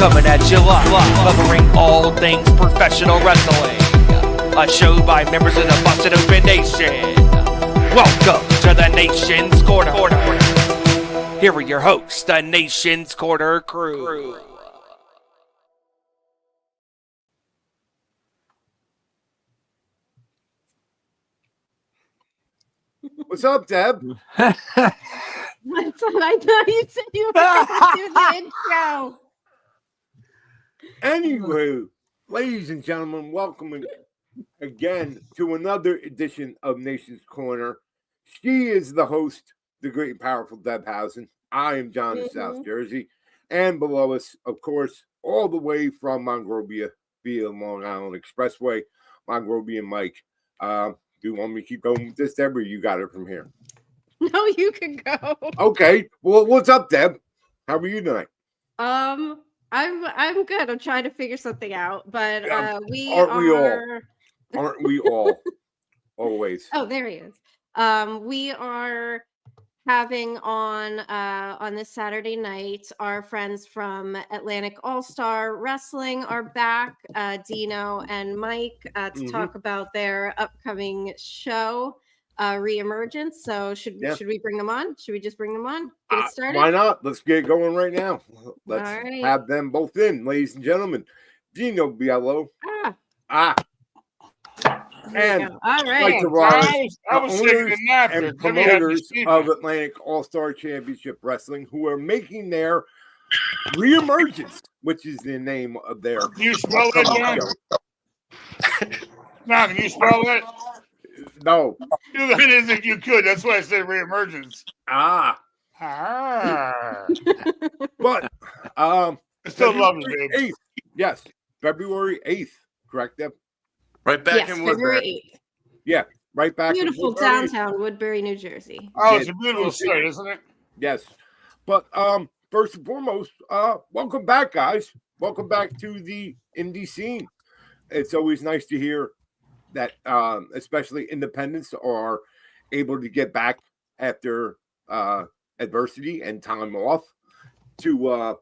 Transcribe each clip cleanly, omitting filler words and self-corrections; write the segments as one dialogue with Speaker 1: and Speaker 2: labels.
Speaker 1: Coming at you live, covering all things professional wrestling. A show by members of the Busted Open Nation. Welcome to the Nation's Corner. Here are your hosts, the Nation's Corner crew.
Speaker 2: What's up, Deb?
Speaker 3: I thought you said you were going to do the intro.
Speaker 2: Anyway, ladies and gentlemen, welcome again to another edition of Nation's Corner. She is the host, the great and powerful Debhausen. I am John in South Jersey. And below us, of course, all the way from Monrovia via Long Island Expressway, Mongrovian Mike. Do you want me to keep going with this, Deb, or you got it from here?
Speaker 3: No, you can go.
Speaker 2: Okay. Well, what's up, Deb? How are you tonight?
Speaker 3: I'm good. I'm trying to figure something out, but we
Speaker 2: Aren't we all? Always.
Speaker 3: Oh, there he is. We are having on this Saturday night. Our friends from Atlantic All-Star Wrestling are back. Dino and Mike to talk about their upcoming show. Reemergence. So should we bring them on? Should we just bring them on? Get it started?
Speaker 2: Why not? Let's get going right now. Let's have them both in, ladies and gentlemen. Dino Biello. And
Speaker 3: all right.
Speaker 2: like the owners
Speaker 4: and
Speaker 2: and promoters of Atlantic All-Star Championship Wrestling, who are making their Reemergence, which is the name of their.
Speaker 4: Can you spell it, John? No, can you spell it?
Speaker 2: No.
Speaker 4: I didn't think you could. That's why I said Reemergence.
Speaker 2: But
Speaker 4: I still love it, babe.
Speaker 2: 8th. Yes, February 8th. Correct, Deb?
Speaker 5: Right back in Woodbury.
Speaker 3: February 8th.
Speaker 2: Yeah, right back
Speaker 3: Beautiful
Speaker 2: in Woodbury.
Speaker 3: downtown Woodbury, New Jersey.
Speaker 4: Oh, it's a beautiful site, isn't it?
Speaker 2: Yes. But first and foremost, welcome back, guys. Welcome back to the indie scene. It's always nice to hear that especially independents are able to get back after adversity and time off to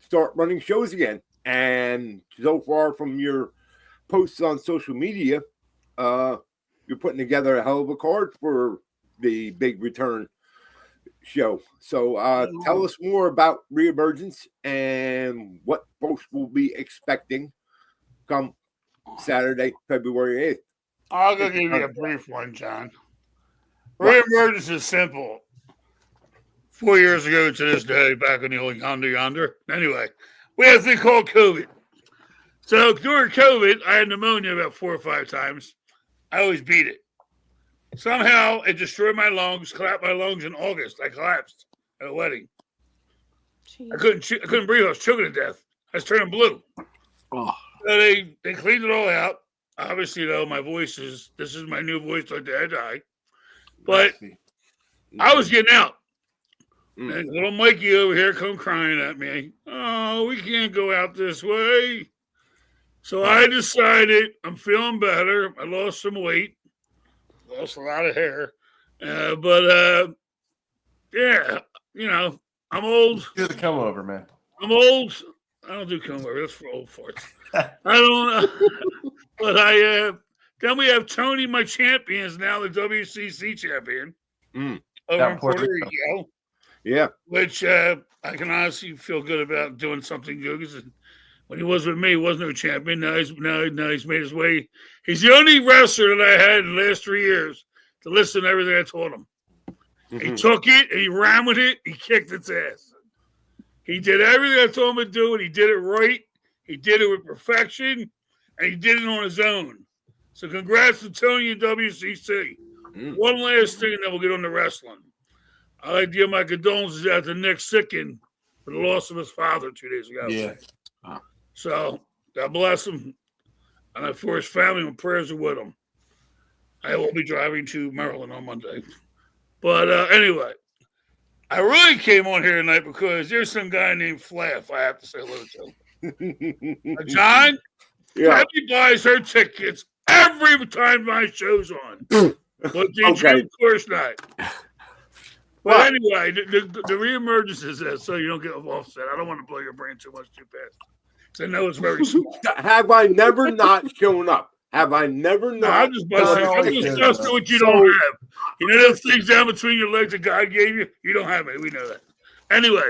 Speaker 2: start running shows again. And so far from your posts on social media, you're putting together a hell of a card for the big return show. So tell us more about Reemergence and what folks will be expecting come Saturday, February 8th.
Speaker 4: I'll go give you a brief one, John. Reemergence is simple. 4 years ago to this day, back in the old yonder. Anyway, we had a thing called COVID. So during COVID, I had pneumonia about 4 or 5 times. I always beat it. Somehow, it destroyed my lungs, collapsed my lungs in August. I collapsed at a wedding.
Speaker 3: Jeez.
Speaker 4: I couldn't breathe. I was choking to death. I was turning blue.
Speaker 5: Oh.
Speaker 4: So they cleaned it all out. Obviously, though, this is my new voice till the day I die. But I was getting out. And little Mikey over here come crying at me. Oh, we can't go out this way. So I decided I'm feeling better. I lost some weight. Lost a lot of hair. But I'm old.
Speaker 5: Do the come over, man.
Speaker 4: I'm old. I don't do come over. That's for old farts. I don't know. But then we have Tony, my champion, is now the WCC champion over in Puerto Rico.
Speaker 2: Yeah.
Speaker 4: Which I can honestly feel good about doing something good, because when he was with me, he was no champion. Now he's made his way. He's the only wrestler that I had in the last 3 years to listen to everything I told him. He took it and he ran with it. He kicked its ass. He did everything I told him to do, and he did it right. He did it with perfection, and he did it on his own. So congrats to Tony and WCC. One last thing, and then we'll get on to wrestling. I'd like to give my condolences out to Nick Sicken for the loss of his father 2 days ago.
Speaker 5: Yeah.
Speaker 4: So God bless him, and for his family, my prayers are with him. I will be driving to Maryland on Monday. But anyway, I really came on here tonight because there's some guy named Flaff I have to say hello to. John, Debbie buys her tickets every time my show's on. But of course not. But anyway, the Reemergence is that, so you don't get offset. I don't want to blow your brain too much too fast. So I know it's very small.
Speaker 2: Have I never not shown up? Have I never
Speaker 4: No,
Speaker 2: not?
Speaker 4: I'm just busting. I'm just busting what you don't have. You know those things down between your legs that God gave you? You don't have it. We know that. Anyway,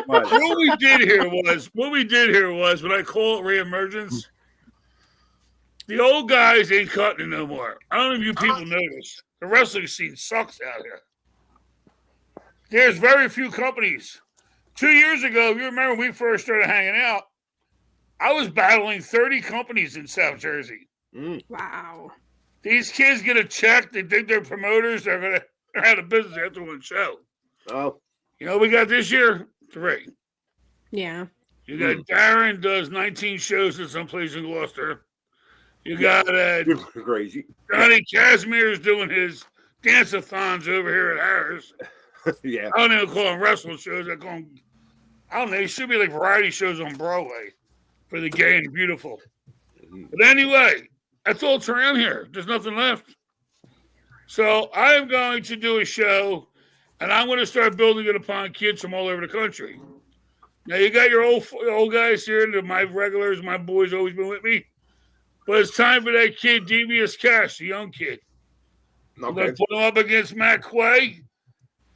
Speaker 4: what we did here was when I call it reemergence, the old guys ain't cutting it no more. I don't know if you people notice. The wrestling scene sucks out here. There's very few companies. 2 years ago, if you remember when we first started hanging out, I was battling 30 companies in South Jersey.
Speaker 3: Wow.
Speaker 4: These kids get a check. They think they're promoters. They're out of business after one show.
Speaker 2: Oh.
Speaker 4: You know what we got this year? 3.
Speaker 3: Yeah.
Speaker 4: You got Darren does 19 shows at some place in Gloucester. You got
Speaker 2: crazy.
Speaker 4: Johnny Casimir's doing his dance-a-thons over here at Harris.
Speaker 2: Yeah.
Speaker 4: I don't even call them wrestling shows. I don't know. They should be like variety shows on Broadway for the gay and beautiful. But anyway, that's all it's around here. There's nothing left. So I'm going to do a show, and I'm going to start building it upon kids from all over the country. Now, you got your old guys here, my regulars, my boys always been with me. But it's time for that kid, Devious Cash, the young kid.
Speaker 2: Okay.
Speaker 4: I'm going to put him up against Matt Quay.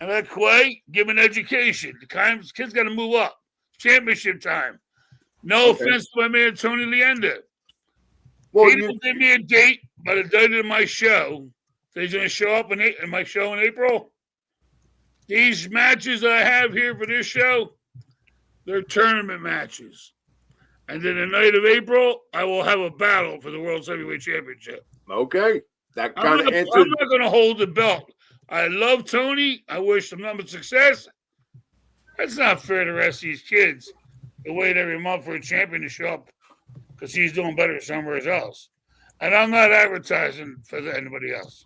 Speaker 4: And that Quay, give him an education. The kid's got to move up. Championship time. No offense to my man, Tony Leander.
Speaker 2: Well,
Speaker 4: he didn't give me a date, but it did in my show. So he's going to show up in my show in April. These matches I have here for this show, they're tournament matches. And then the night of April, I will have a battle for the World Heavyweight Championship.
Speaker 2: Okay. That kind of answers.
Speaker 4: I'm not going to hold the belt. I love Tony. I wish him nothing but success. That's not fair to the rest of these kids to wait every month for a champion to show up because he's doing better somewhere else. And I'm not advertising for anybody else.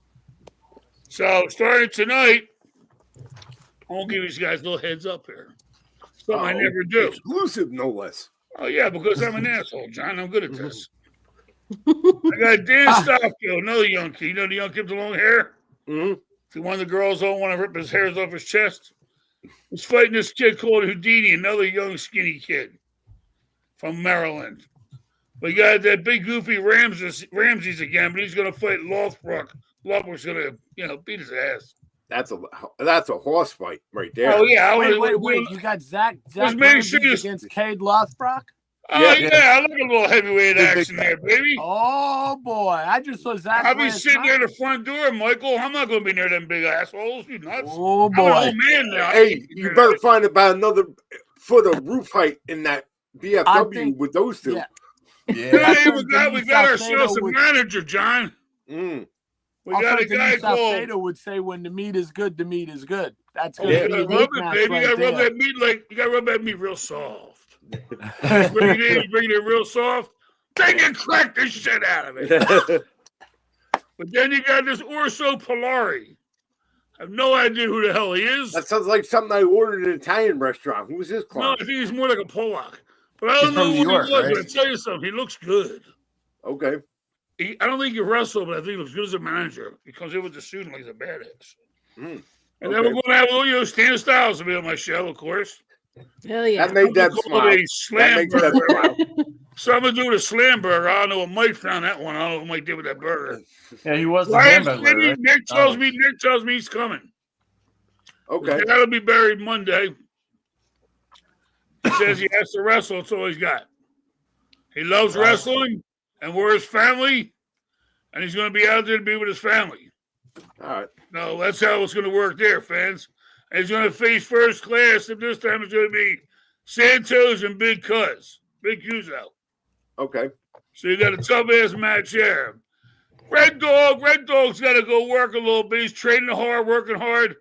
Speaker 4: So starting tonight, I won't give these guys a little heads up here. Something I never do.
Speaker 2: Exclusive, no less.
Speaker 4: Oh, yeah, because I'm an asshole, John. I'm good at this. I got Dan Stockfield, another young kid. You know the young kid with the long hair?
Speaker 2: Mm-hmm.
Speaker 4: One of the girls don't want to rip his hairs off his chest. He's fighting this kid called Houdini, another young skinny kid from Maryland. We got that big goofy Ramses again, but he's going to fight Lothbrook. Lothbrook's going to, beat his ass.
Speaker 2: That's a horse fight right there.
Speaker 4: Oh yeah,
Speaker 6: wait! You got Zach Ramses against Cade Lothbrook?
Speaker 4: Oh yeah, I like a little heavyweight action there, baby.
Speaker 6: Oh boy, I just saw Zach.
Speaker 4: I'll be sitting near the front door, Michael. I'm not going to be near them big assholes. You nuts?
Speaker 6: Oh boy,
Speaker 4: I'm an old man now.
Speaker 2: Hey, you better find about another foot of roof height in that BFW with those two.
Speaker 6: Yeah.
Speaker 4: We got ourselves a manager, John. We got a guy called.
Speaker 6: Salcedo would say, "When the meat is good, the meat is good." That's
Speaker 4: good. You gotta rub it, baby. You gotta rub that meat you gotta rub that meat real soft. Bring it real soft. Then you crack the shit out of it. But then you got this Orso Polari. I have no idea who the hell he is.
Speaker 2: That sounds like something I ordered at an Italian restaurant. Who's this client?
Speaker 4: No, I think he's more like a Polak. But I don't know who he was. Right? But I tell you something, he looks good.
Speaker 2: Okay.
Speaker 4: I don't think he wrestled, but I think he looks good as a manager. He comes in with the suit and he's a badass. And then we're going to have Stan Styles to be on my show, of course.
Speaker 3: Hell yeah.
Speaker 2: That made that smile.
Speaker 4: A slam burger. So I'm going to do a slam burger. I don't know what Mike found that one. I don't know what Mike did with that burger.
Speaker 5: Yeah, he was the hamburger, right?
Speaker 4: Nick tells me he's coming.
Speaker 2: Okay.
Speaker 4: That'll be buried Monday. He says he has to wrestle. That's all he's got. He loves wrestling, and we're his family, and he's going to be out there to be with his family.
Speaker 2: All right.
Speaker 4: No, that's how it's going to work there, fans. And he's going to face first class, and this time it's going to be Santos and Big Cuz. Big Q's out.
Speaker 2: Okay.
Speaker 4: So you got a tough-ass match there. Red Dog's got to go work a little bit. He's training hard, working hard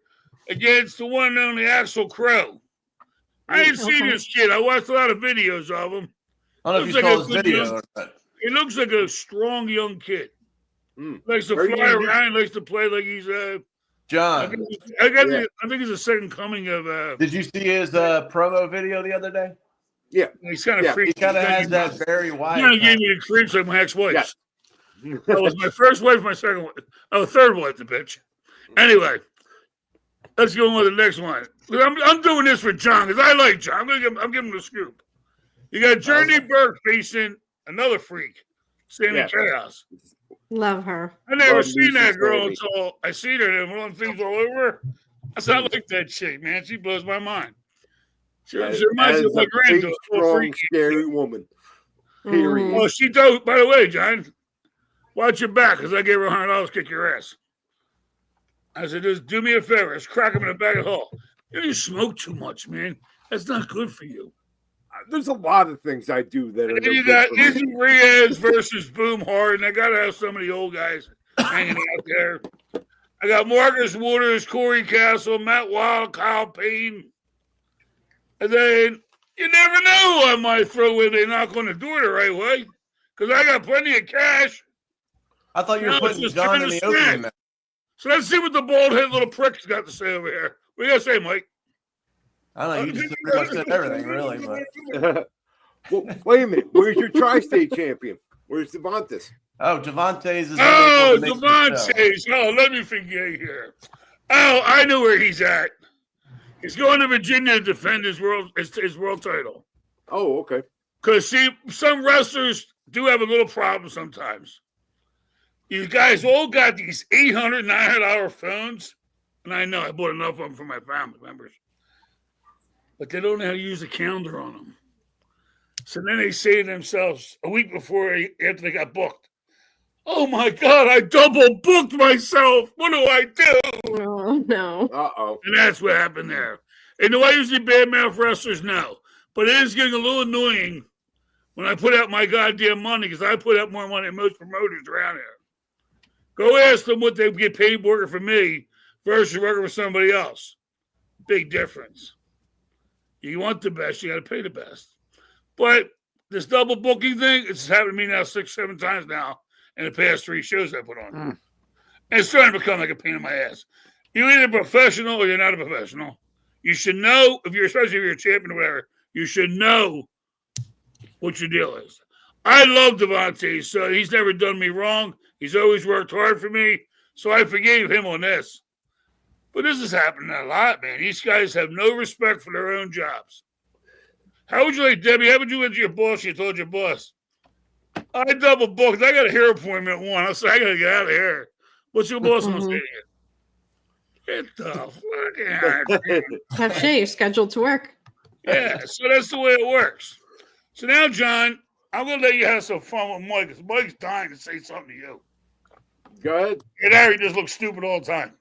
Speaker 4: against the one and only Axel Crow. I ain't seen this kid. I watched a lot of videos of him.
Speaker 5: I don't know if you saw his video.
Speaker 4: He looks like a strong young kid. Likes to fly around. Likes to play like he's
Speaker 5: John.
Speaker 4: I think he's a second coming of.
Speaker 5: Did you see his promo video the other day?
Speaker 2: Yeah,
Speaker 4: he's kind of freaky.
Speaker 5: He kind of has that very wide.
Speaker 4: He kind of gave me the creeps like my ex-wife.
Speaker 2: Yeah.
Speaker 4: That was my first wife, my second wife. Oh, third wife, the bitch. Anyway, let's go on with the next one. I'm doing this for John because I like John. I'm giving him the scoop. You got Journey Burke facing another freak, Sammy Chaos.
Speaker 3: Love her.
Speaker 4: I never
Speaker 2: Love
Speaker 4: seen
Speaker 2: me
Speaker 4: that
Speaker 2: some
Speaker 4: girl
Speaker 2: Sammy.
Speaker 4: until I seen her and one things all over. I said, I like that chick, man. She blows my mind. She reminds me of my
Speaker 2: big,
Speaker 4: granddaughter.
Speaker 2: strong, scary woman. Period.
Speaker 4: Well, she does. By the way, John, watch your back because I gave her $100 kick your ass. I said, just do me a favor. Just crack him in the back of the hole. You smoke too much, man. That's not good for you.
Speaker 2: There's a lot of things I do that are.
Speaker 4: And you got Izzy Reyes versus Boom Hard, and I got to have some of the old guys hanging out there. I got Marcus Waters, Corey Castle, Matt Wild, Kyle Payne. And then you never know who I might throw in. They knock on the door the right way because I got plenty of cash.
Speaker 5: I thought you were putting John in the opening match.
Speaker 4: So let's see what the bald-headed little prick's got to say over here. What do you got to say, Mike?
Speaker 5: I don't know. You just pretty much said everything, really. But.
Speaker 2: Well, wait a minute. Where's your tri-state champion? Where's Devontae?
Speaker 5: Oh, Devontae's is.
Speaker 4: Oh, Devontae's. Oh, let me forget here. Oh, I know where he's at. He's going to Virginia to defend his world title.
Speaker 2: Oh, okay.
Speaker 4: Because, see, some wrestlers do have a little problem sometimes. You guys all got these $800, $900 phones. And I know I bought enough of them for my family members. But they don't know how to use a calendar on them. So then they say to themselves a week before, after they got booked, oh my God, I double booked myself. What do I do?
Speaker 3: Oh, no.
Speaker 2: Uh-oh.
Speaker 4: And that's what happened there. And do I usually badmouth wrestlers? No. But it is getting a little annoying when I put out my goddamn money because I put out more money than most promoters around here. Go ask them what they get paid working for me versus working for somebody else. Big difference. You want the best, you got to pay the best. But this double booking thing, it's happened to me now 6-7 times now in the past 3 shows I put on. And it's starting to become like a pain in my ass. You're either a professional or you're not a professional. You should know, especially if you're a champion or whatever, you should know what your deal is. I love Devontae, so he's never done me wrong. He's always worked hard for me, so I forgave him on this. But this is happening a lot, man. These guys have no respect for their own jobs. How would you like, Debbie? How would you went to your boss? You told your boss, I double booked. I got a hair appointment at 1. I said, I got to get out of here. What's your boss going to say to you? Get the fuck out.
Speaker 3: That's it. You're scheduled to work.
Speaker 4: Yeah, so that's the way it works. So now, John, I'm going to let you have some fun with Mike because Mike's dying to say something to you.
Speaker 2: Go ahead.
Speaker 4: And Harry just looks stupid all the time.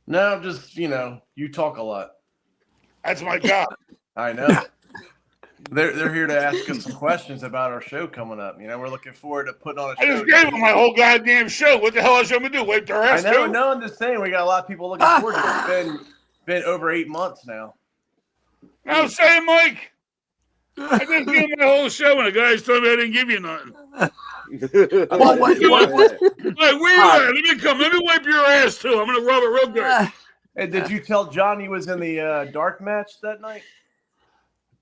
Speaker 5: No, just, you talk a lot.
Speaker 4: That's my job.
Speaker 5: I know. They're here to ask us some questions about our show coming up. We're looking forward to putting on a show.
Speaker 4: I just gave them my whole goddamn show. What the hell else you want me to do? Wipe their ass?
Speaker 5: I know.
Speaker 4: Too?
Speaker 5: No, I'm just saying we got a lot of people looking forward to it. It's been over 8 months now.
Speaker 4: I'm saying, Mike, I just gave them my whole show, and the guys told me I didn't give you nothing.
Speaker 6: Well, what?
Speaker 4: Hey, where you at? Let me come. Let me wipe your ass too. I'm gonna rub it real good.
Speaker 5: And did you tell John he was in the dark match that night?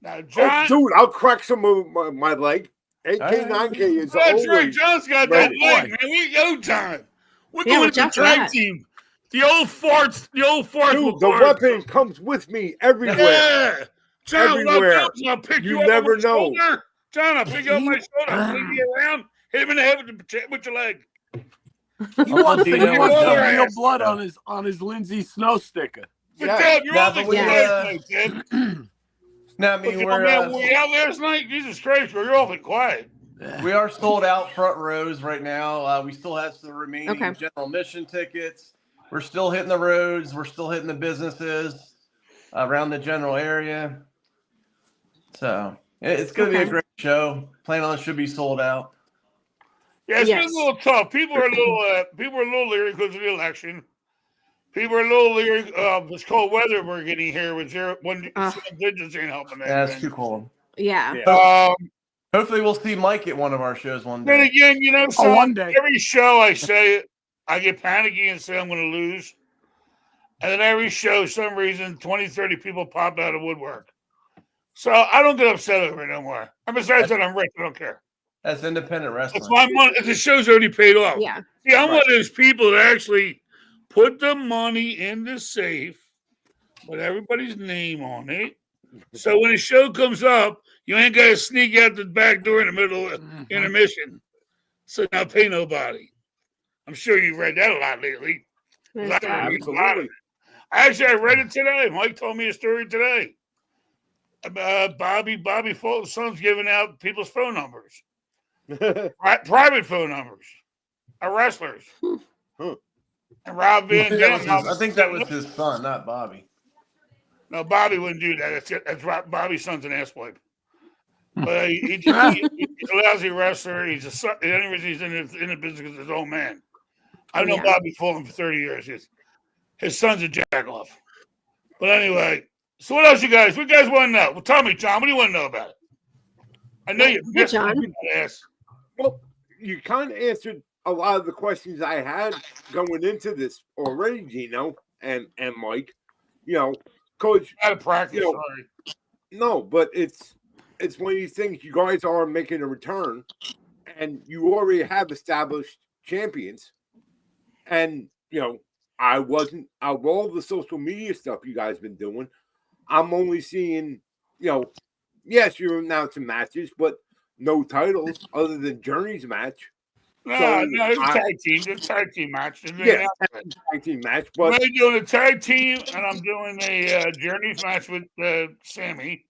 Speaker 4: Now, John,
Speaker 2: dude, I'll crack some of my leg. 8K, 9K is
Speaker 4: that's
Speaker 2: always
Speaker 4: right. John's got that leg, man. We John. We're going to the tag team. The old farts.
Speaker 2: Dude, the weapon comes with me everywhere.
Speaker 4: Yeah, John,
Speaker 2: everywhere.
Speaker 4: I'll pick you
Speaker 2: You
Speaker 4: up
Speaker 2: never
Speaker 4: on my
Speaker 2: know.
Speaker 4: shoulder. John, I'll pick you up my shoulder. I'll fling you around. Hit him in the head with your leg.
Speaker 6: He wants the real
Speaker 4: ass.
Speaker 6: blood on his Lindsay Snow sticker.
Speaker 4: But
Speaker 2: Yeah.
Speaker 4: Dad, you're
Speaker 5: Nah,
Speaker 4: awfully
Speaker 5: but we,
Speaker 4: quiet, Dad.
Speaker 5: No, I mean
Speaker 4: Were you out last night? Jesus Christ, you're awfully quiet.
Speaker 5: we are sold out front rows right now. We still have some remaining general admission tickets. We're still hitting the roads. We're still hitting the businesses around the general area. So it's going to be a great show. Plan on it should be sold out.
Speaker 4: Yeah, it's been a little tough. People are a little leery because of the election. People are a little leery of this cold weather we're getting here when digits ain't helping.
Speaker 5: Yeah, it's too cold.
Speaker 3: Yeah.
Speaker 5: Hopefully we'll see Mike at one of our shows one day.
Speaker 4: Then again,
Speaker 6: one day.
Speaker 4: Every show I say it, I get panicky and say I'm going to lose. And then every show, some reason, 20, 30 people pop out of woodwork. So I don't get upset over it no more. And besides that, I'm rich. I don't care.
Speaker 5: That's independent wrestling.
Speaker 4: It's my money. The show's already paid off.
Speaker 3: Yeah.
Speaker 4: See, I'm one of those people that actually put the money in the safe, put everybody's name on it, So when the show comes up, you ain't got to sneak out the back door in the middle of intermission. So now pay nobody. I'm sure you've read that a lot lately.
Speaker 2: Absolutely.
Speaker 4: Actually, I read it today. Mike told me a story today. Bobby Fulton's son's giving out people's phone numbers. Private phone numbers of wrestlers. And Rob Van Dam.
Speaker 5: I think that was his son, not Bobby.
Speaker 4: No, Bobby wouldn't do that. That's Bobby's son's an asswipe. But he's a lousy wrestler. He's a son. The only reason he's in the business is his own man. I've known Bobby Fulton for 30 years. His son's a jack-off. But anyway, so what else you guys want to know? Well, tell me, John, what do you want to know about it? I know you.
Speaker 3: Hey, John.
Speaker 2: Well, you kind of answered a lot of the questions I had going into this already, Gino and Mike. You know, Coach.
Speaker 4: Out of practice.
Speaker 2: You know, no, but it's one of these things. You guys are making a return, and you already have established champions. And you know, I wasn't out of all the social media stuff you guys been doing. I'm only seeing, you know, yes, you're announcing matches, but no titles other than Journey's match.
Speaker 4: No, it's a tag team. It's a tag team match.
Speaker 2: Yeah, tag team match. But
Speaker 4: I'm doing a tag team, and I'm doing a Journey's match with Sammy.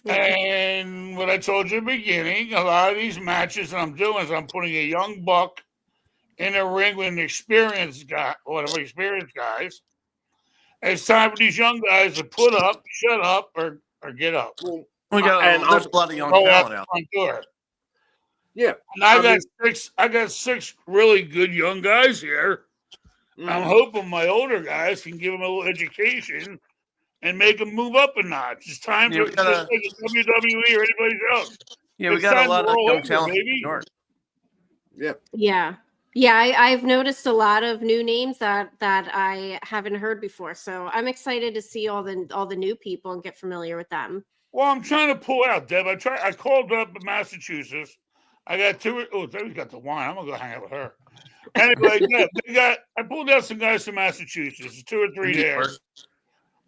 Speaker 4: And what I told you at the beginning, a lot of these matches that I'm doing is I'm putting a young buck in a ring with an experienced guy, experienced guys. And it's time for these young guys to put up, shut up, or get up.
Speaker 5: Well, there's a lot of young talent out there.
Speaker 2: Yeah,
Speaker 4: and I got six really good young guys here. I'm hoping my older guys can give them a little education and make them move up a notch. It's time for like WWE or anybody else.
Speaker 5: Yeah, we got a lot of young talent.
Speaker 3: Yeah, I've noticed a lot of new names that I haven't heard before. So I'm excited to see all the new people and get familiar with them.
Speaker 4: Well, I'm trying to pull out, Deb. I called up Massachusetts. I got two. Oh, Debbie's got the wine. I'm gonna go hang out with her. Anyway, I pulled out some guys from Massachusetts. 2 or 3 there.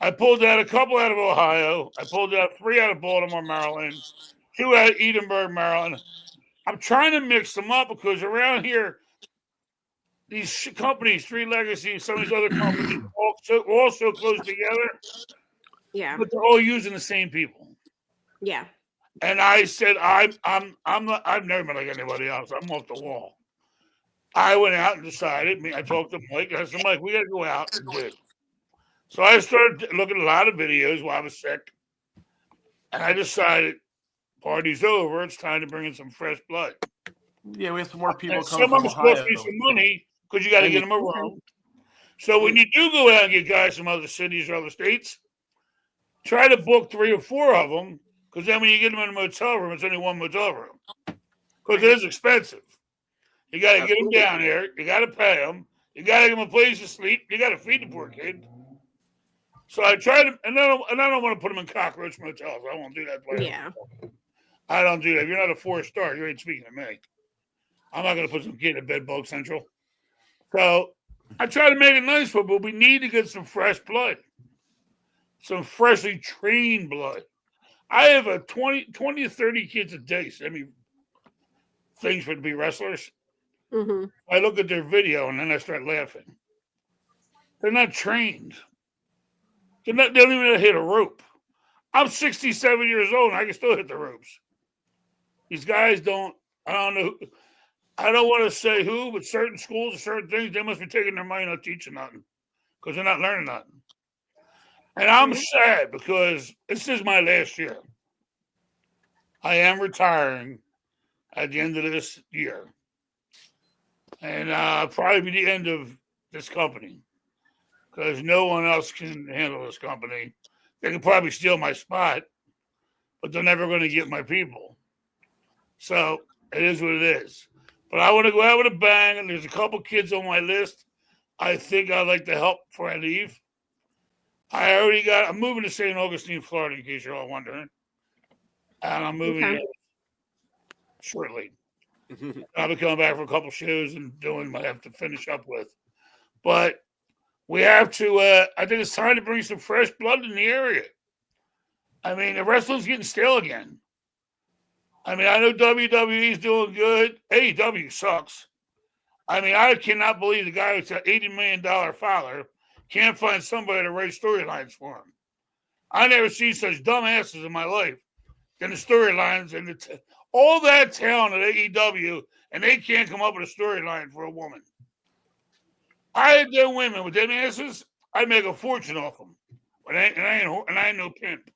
Speaker 4: I pulled out a couple out of Ohio. I pulled out 3 out of Baltimore, Maryland. 2 out of Edinburgh, Maryland. I'm trying to mix them up because around here, these companies, 3 Legacy, some of these other companies, all so close together.
Speaker 3: Yeah,
Speaker 4: but they're all using the same people.
Speaker 3: Yeah.
Speaker 4: And I said, I've never been like anybody else. I'm off the wall. I went out and decided. I talked to Mike. I said, Mike, we got to go out and do it. So I started looking at a lot of videos while I was sick, and I decided, party's over. It's time to bring in some fresh blood.
Speaker 5: Yeah, we have some more people
Speaker 4: Some
Speaker 5: coming
Speaker 4: of them supposed to be some money because you got to get them a room. So when you do go out and get guys from other cities or other states, try to book 3 or 4 of them. Because then when you get them in a motel room, it's only one motel room. Because it is expensive. You got to get them down there. You got to pay them. You got to give them a place to sleep. You got to feed the poor kid. So I tried to, and I don't want to put them in cockroach motels. I won't do that.
Speaker 3: Yeah.
Speaker 4: I don't do that. If you're not a 4-star, you ain't speaking to me. I'm not going to put some kid in bed bug central. So I try to make it nice for them, but we need to get some fresh blood. Some freshly trained blood. I have a 20 to 30 kids a day send me things for to be wrestlers.
Speaker 3: Mm-hmm.
Speaker 4: I look at their video and then I start laughing. They're not trained. They don't even know how to hit a rope. I'm 67 years old and I can still hit the ropes. These guys don't, I don't know. I don't want to say who, but certain schools or certain things, they must be taking their money not teaching nothing because they're not learning nothing. And I'm sad because this is my last year. I am retiring at the end of this year. And probably be the end of this company because no one else can handle this company. They can probably steal my spot, but they're never going to get my people. So it is what it is. But I want to go out with a bang, and there's a couple kids on my list I think I'd like to help before I leave. I'm moving to St. Augustine, Florida, in case you're all wondering. And I'm moving shortly. I'll be coming back for a couple shows and doing what I have to finish up with. But we have to, I think it's time to bring some fresh blood in the area. I mean, the wrestling's getting stale again. I mean, I know WWE's doing good. AEW sucks. I mean, I cannot believe the guy who's an $80 million father can't find somebody to write storylines for him. I never seen such dumbasses in my life than the storylines and all that talent at AEW, and they can't come up with a storyline for a woman. I had them women with them asses, I'd make a fortune off them. And I ain't no pimp.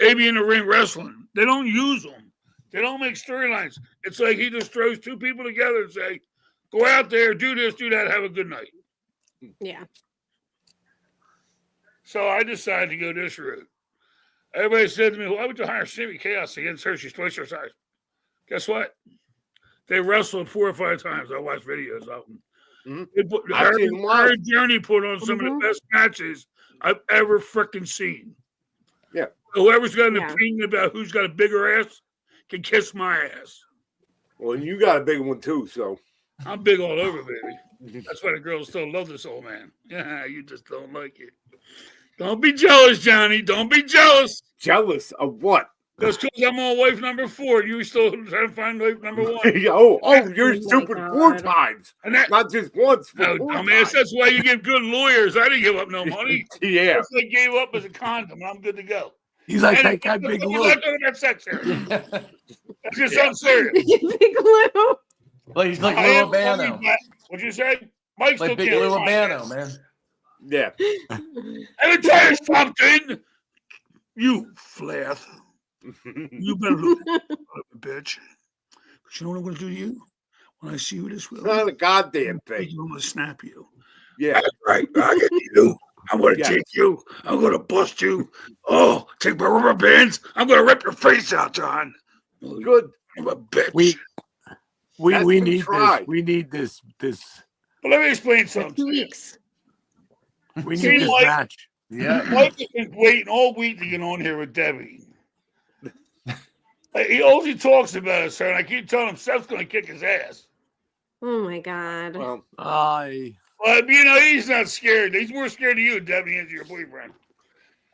Speaker 4: They be in the ring wrestling. They don't use them. They don't make storylines. It's like he just throws two people together and say, go out there, do this, do that, have a good night.
Speaker 3: Yeah.
Speaker 4: So I decided to go this route. Everybody said to me, why would you hire Sammy Chaos against her? She's twice her size. Guess what? They wrestled 4 or 5 times. I watched videos of them.
Speaker 2: Mm-hmm.
Speaker 4: Her journey put on some of the best matches I've ever freaking seen.
Speaker 2: Yeah.
Speaker 4: Whoever's got an opinion about who's got a bigger ass can kiss my ass.
Speaker 2: Well, and you got a big one too, so.
Speaker 4: I'm big all over, baby. That's why the girls still love this old man. Yeah, you just don't like it. Don't be jealous, Johnny. Don't be jealous.
Speaker 2: Jealous of what?
Speaker 4: Just because I'm on wife number 4, you still trying to find wife number 1.
Speaker 2: You're stupid 4 times. And not just once.
Speaker 4: No, dumbass. That's why you get good lawyers. I didn't give up no money.
Speaker 2: Yeah.
Speaker 4: I gave up as a condom, and I'm good to go.
Speaker 6: He's like that guy, Big Lou.
Speaker 4: I'm not talking about sex here. That's just something serious.
Speaker 3: Big Lou.
Speaker 5: Well, he's like Lou Albano.
Speaker 4: What'd you say? Mike's
Speaker 5: like
Speaker 4: still
Speaker 5: Big Lou Albano, man.
Speaker 2: Yeah.
Speaker 4: Let me tell you something. You flath. You better look at me, bitch. Because you know what I'm going to do to you? When I see you this way,
Speaker 2: it's not a goddamn thing.
Speaker 4: I'm going to snap you.
Speaker 2: Yeah.
Speaker 4: That's right. I get you. I'm going to take you. I'm going to bust you. Oh, take my rubber bands. I'm going to rip your face out, John.
Speaker 2: Good.
Speaker 4: I'm a bitch.
Speaker 6: We need this. We need this.
Speaker 4: But let me explain something.
Speaker 3: 2 weeks.
Speaker 6: We need this match.
Speaker 5: Yeah.
Speaker 4: Mike has been waiting all week to get on here with Debbie. He always talks about it, sir, and I keep telling him Seth's going to kick his ass.
Speaker 3: Oh my God.
Speaker 2: Well,
Speaker 4: Well, you know, he's not scared. He's more scared of you, Debbie, than your boyfriend.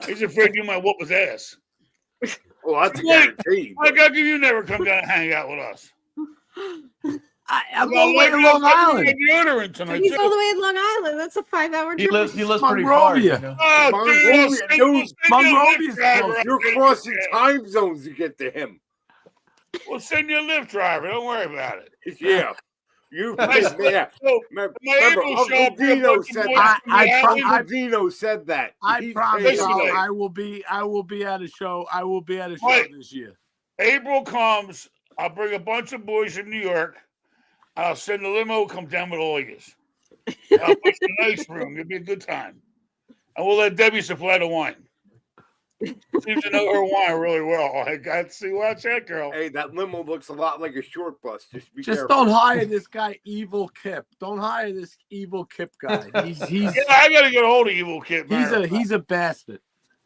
Speaker 4: He's afraid you might whoop his ass.
Speaker 2: well, that's a guarantee.
Speaker 4: Like, how come you never come down and hang out with us?
Speaker 6: I'm all the way in Long Island.
Speaker 3: He's all the way in Long Island. That's a 5-hour
Speaker 5: He
Speaker 3: trip.
Speaker 5: lives pretty far. You
Speaker 6: Monrovia.
Speaker 5: know?
Speaker 4: Oh,
Speaker 6: Monrovia's
Speaker 4: driver.
Speaker 2: You're crossing time zones to get to him.
Speaker 4: We'll send you a Lyft driver. Don't worry about it.
Speaker 2: Yeah. You, yeah.
Speaker 4: So,
Speaker 2: Remember,
Speaker 4: April show
Speaker 2: Uncle Dino said that. Uncle Dino said that.
Speaker 6: I promise I will be at a show. I will be at a show this year.
Speaker 4: April comes. I'll bring a bunch of boys from New York. I'll send the limo. Come down with all of you. I'll put you in a nice room. It'll be a good time. And we'll let Debbie supply the wine. Seems to know her wine really well. I got to see watch that girl.
Speaker 2: Hey, that limo looks a lot like a short bus. Just be careful.
Speaker 6: Don't hire this guy, Evil Kip. Don't hire this Evil Kip guy. He's
Speaker 4: yeah, I got to get a hold of Evil Kip.
Speaker 6: He's a bastard.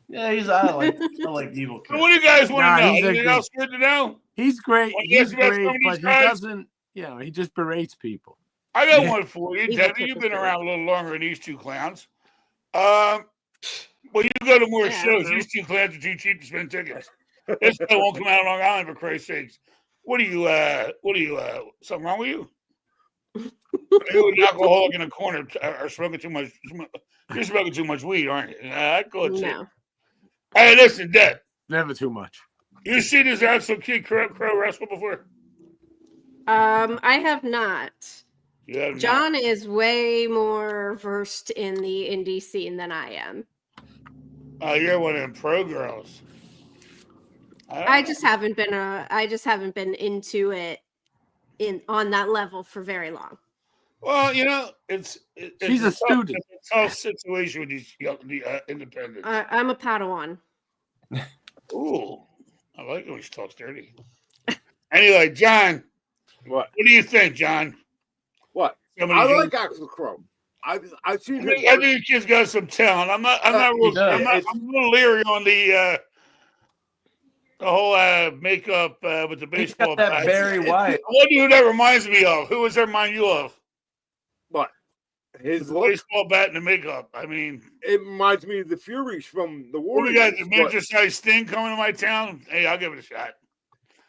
Speaker 5: Yeah, I like Evil Kip.
Speaker 4: So what do you guys want to know? Anything
Speaker 6: good.
Speaker 4: else good to know?
Speaker 6: He's great. He's great, but he
Speaker 4: guys?
Speaker 6: doesn't. He just berates people.
Speaker 4: I got one for you, Debbie. You've been around a little longer than these 2 clowns. Well, you go to more shows. These 2 clowns are too cheap to spend tickets. This guy won't come out of Long Island, for Christ's sakes. What are you, something wrong with you? You're an alcoholic in a corner or smoking too much. You're smoking too much weed, aren't you? I'd go
Speaker 3: No.
Speaker 4: Hey, listen, Deb.
Speaker 6: Never too much.
Speaker 4: You see this absolute kid Crow wrestle before?
Speaker 3: I have not.
Speaker 4: John
Speaker 3: is way more versed in the indie scene than I am.
Speaker 4: Oh, you're one of them pro girls.
Speaker 3: I just haven't been into it on that level for very long.
Speaker 4: Well, you know,
Speaker 6: she's a student.
Speaker 4: It's a tough situation with these independents.
Speaker 3: I'm a Padawan.
Speaker 4: Ooh, I like it when she talks dirty. Anyway, John,
Speaker 2: what
Speaker 4: do you think, John?
Speaker 2: What? I like Axel Crow. I've seen him.
Speaker 4: I think the kid's got some talent. I'm a little leery on the whole makeup with the baseball.
Speaker 5: That Barry White.
Speaker 4: What do that reminds me of? Who does that remind you of?
Speaker 2: What? his
Speaker 4: the
Speaker 2: look,
Speaker 4: baseball bat and the makeup. I mean,
Speaker 2: it reminds me of the Furies from the
Speaker 4: we
Speaker 2: Warriors.
Speaker 4: got the miniature-sized Sting coming to my town. Hey, I'll give it a shot.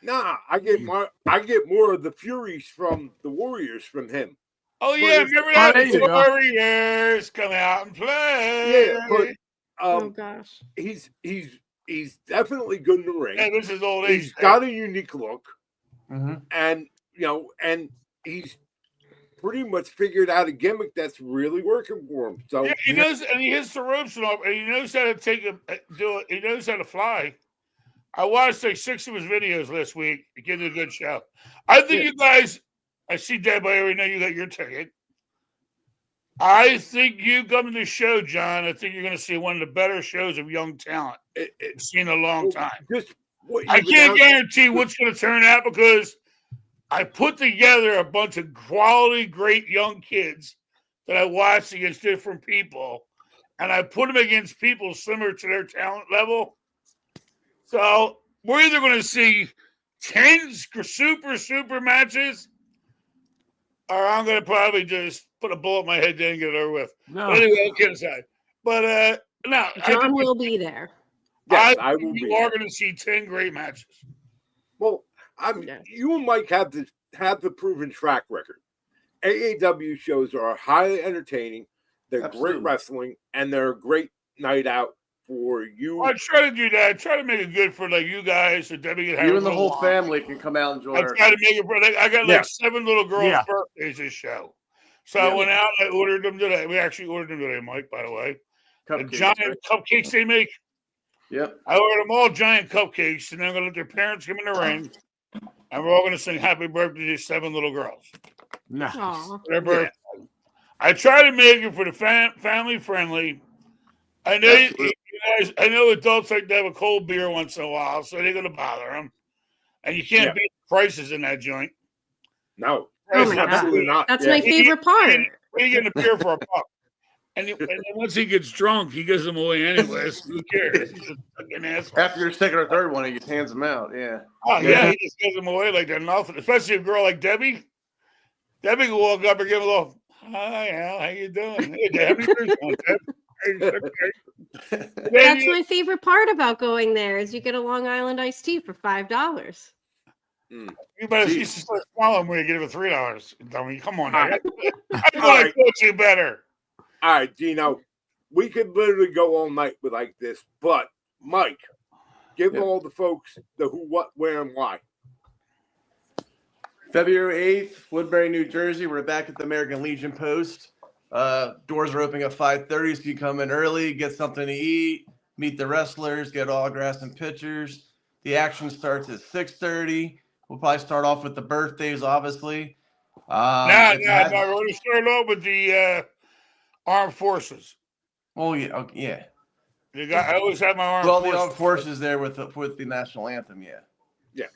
Speaker 2: Nah, I get more of the Furies from the Warriors from him.
Speaker 4: Oh yeah, remember that?
Speaker 6: there you go.
Speaker 4: Warriors come out and play.
Speaker 2: Yeah, but
Speaker 3: Oh gosh.
Speaker 2: he's definitely good in the ring.
Speaker 4: Yeah, this is old age.
Speaker 2: He's got a unique look,
Speaker 5: Mm-hmm.
Speaker 2: and and he's pretty much figured out a gimmick that's really working for him. So
Speaker 4: yeah, he knows, and he hits the ropes and all, and he knows how to do it. He knows how to fly. I watched like 6 of his videos last week. He gave it a good show. I think you guys. I see Deb. I already know you got your ticket. I think you come to the show, John. I think you're going to see one of the better shows of young talent I've seen in a long time. I can't guarantee what's going to turn out because I put together a bunch of quality, great young kids that I watched against different people, and I put them against people similar to their talent level. So we're either going to see 10 super matches, or I'm going to probably just put a bullet in my head there and get it over with.
Speaker 6: No.
Speaker 4: But anyway, kid aside. But no,
Speaker 3: John will be there.
Speaker 2: Yes,
Speaker 4: I
Speaker 2: will
Speaker 4: think
Speaker 2: be
Speaker 4: you are going to see 10 great matches.
Speaker 2: Well, you and Mike have the proven track record. AAW shows are highly entertaining. They're great wrestling, and they're a great night out for you.
Speaker 4: Well, I try to do that. I try to make it good for like you guys. So Debbie can have
Speaker 5: You and the whole family can come out and enjoy.
Speaker 4: I try to make it. I got like 7 little girls' birthdays this show, so I went out. I ordered them today. We actually ordered them today, Mike. By the way, the giant cupcakes they make.
Speaker 5: Yep.
Speaker 4: I ordered them all giant cupcakes, and I'm going to let their parents come in the ring, and we're all going to sing "Happy Birthday" to 7 little girls.
Speaker 6: Nice.
Speaker 4: Their birthday. I try to make it for the family friendly. I know you guys. I know adults like to have a cold beer once in a while, so they're going to bother them. And you can't beat the prices in that joint.
Speaker 2: No,
Speaker 3: absolutely not. That's my favorite part.
Speaker 4: Where you getting a beer for $1? And once he gets drunk, he gives them away anyways. Who cares? He's a fucking asshole.
Speaker 5: After your second or third one, he just hands them out. Yeah.
Speaker 4: Oh yeah, he just gives them away like they're nothing. Especially a girl like Debbie. Debbie can walk up and give a little, "Hi, Al, how you doing?" Hey, Debbie,
Speaker 3: that's my favorite part about going there is you get a Long Island iced tea for $5.
Speaker 4: You better see start smiling when you give it $3. I mean, come on, I thought I told you better.
Speaker 2: All right, Dino, we could literally go all night with like this, but Mike, give all the folks the who, what, where, and why.
Speaker 5: February 8th, Woodbury, New Jersey. We're back at the American Legion Post. Doors are opening at 5:30, so you come in early, get something to eat, meet the wrestlers, get autographs and pictures. The action starts at 6:30. We'll probably start off with the birthdays, obviously.
Speaker 4: We're going to start off with the armed forces.
Speaker 5: Oh, yeah. Okay, yeah.
Speaker 4: I always have my armed forces.
Speaker 5: The armed forces there with the national anthem, yeah.
Speaker 2: Yeah.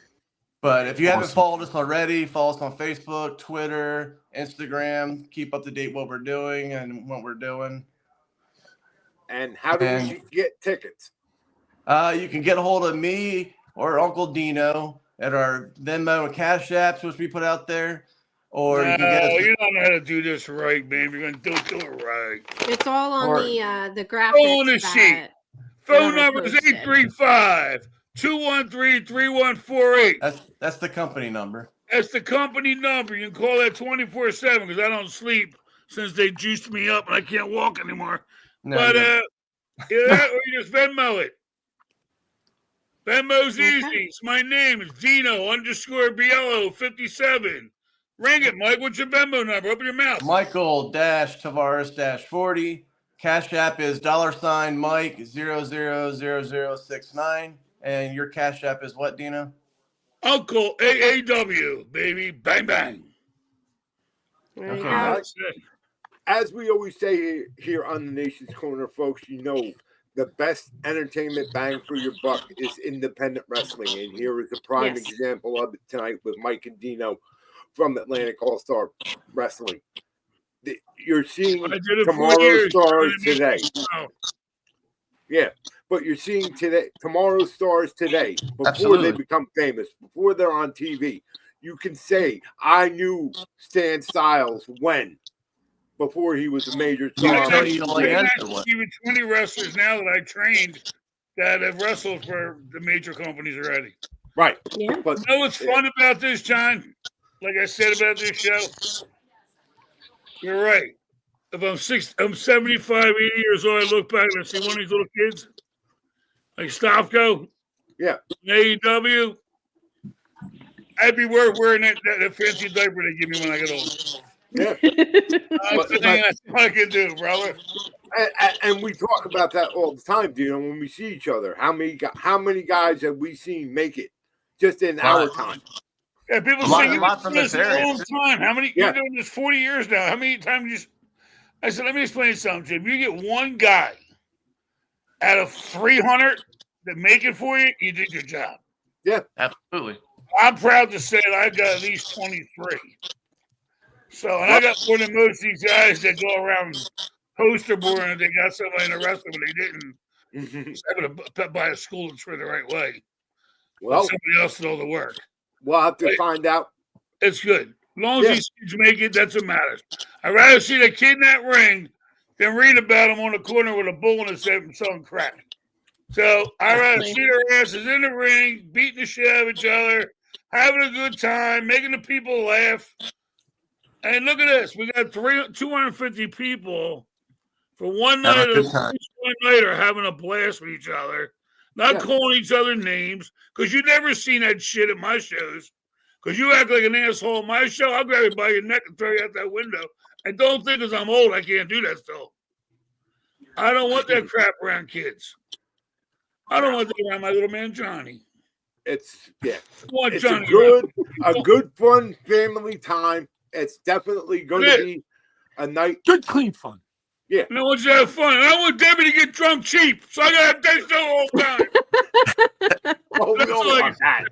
Speaker 5: But if you haven't followed us already, follow us on Facebook, Twitter, Instagram. Keep up to date what we're doing and what we're doing.
Speaker 2: And how do we get tickets?
Speaker 5: You can get a hold of me or Uncle Dino at our Venmo and Cash Apps, which we put out there. Or you
Speaker 4: don't know how to do this right, man. You're going to do it right.
Speaker 3: It's all on the graphics.
Speaker 4: On the sheet. Phone number is 835-213-3148.
Speaker 5: That's the company number.
Speaker 4: That's the company number. You can call that 24/7 because I don't sleep since they juiced me up and I can't walk anymore.
Speaker 5: No,
Speaker 4: but or you just Venmo it. Venmo's easy. It's my name. It's Dino_Biello57. Ring it, Mike. What's your Venmo number? Open your mouth.
Speaker 5: Michael-Tavares-40. Cash App is $Mike 000069. And your Cash App is what, Dino?
Speaker 4: Uncle AAW, baby. Bang, bang.
Speaker 2: Okay. As we always say here on the Nation's Corner, folks, you know the best entertainment bang for your buck is independent wrestling. And here is a prime example of it tonight with Mike and Dino from Atlantic All-Star Wrestling. You're seeing tomorrow's stars today. Yeah, but you're seeing tomorrow's stars today before they become famous, before they're on TV. You can say, I knew Stan Styles when, before he was a major
Speaker 4: Yeah,
Speaker 2: star.
Speaker 5: you only answered one.
Speaker 4: even 20 wrestlers now that I trained that have wrestled for the major companies already.
Speaker 2: Right.
Speaker 3: Yeah.
Speaker 2: But
Speaker 4: You know what's fun about this, John? Like I said about this show, you're right. If I'm 75, 80 years old, I look back and I see one of these little kids, like Stavko,
Speaker 2: yeah,
Speaker 4: in AEW, I'd be wearing that fancy diaper they give me when I get old.
Speaker 2: yeah.
Speaker 4: That's what I can do, brother.
Speaker 2: And we talk about that all the time, Dino, when we see each other. How many guys have we seen make it just in our time?
Speaker 4: Yeah, people say you've been doing this a long time. How many? You're doing this 40 years now. How many times you? I said, let me explain something, Jim. You get one guy out of 300 that make it for you, you did your job.
Speaker 2: Yeah,
Speaker 5: absolutely.
Speaker 4: I'm proud to say that I got at least 23. So, and I got more than most of these guys that go around poster board and they got somebody in the wrestling, but they didn't. Having to buy a school that's the right way.
Speaker 2: Well,
Speaker 4: somebody else did all the work.
Speaker 2: We'll have to find out.
Speaker 4: It's good. As long as these kids make it, that's what matters. I'd rather see the kid in that ring than read about him on the corner with a bull in his head and selling crack. So I'd rather see their asses in the ring, beating the shit out of each other, having a good time, making the people laugh. And look at this. We got 250 people for one night are having a blast with each other, not calling each other names, because you never seen that shit at my shows. Because you act like an asshole at my show, I'll grab you by your neck and throw you out that window. And don't think because I'm old, I can't do that still. I don't want that crap around kids. I don't want that around my little man Johnny.
Speaker 2: It's
Speaker 4: Johnny
Speaker 2: a good fun family time. It's definitely going to be a night.
Speaker 6: Good, clean fun.
Speaker 2: Yeah.
Speaker 4: And I want you to have fun. And I want Debbie to get drunk cheap. So I got to have that show all the time.
Speaker 2: Oh, we don't want that.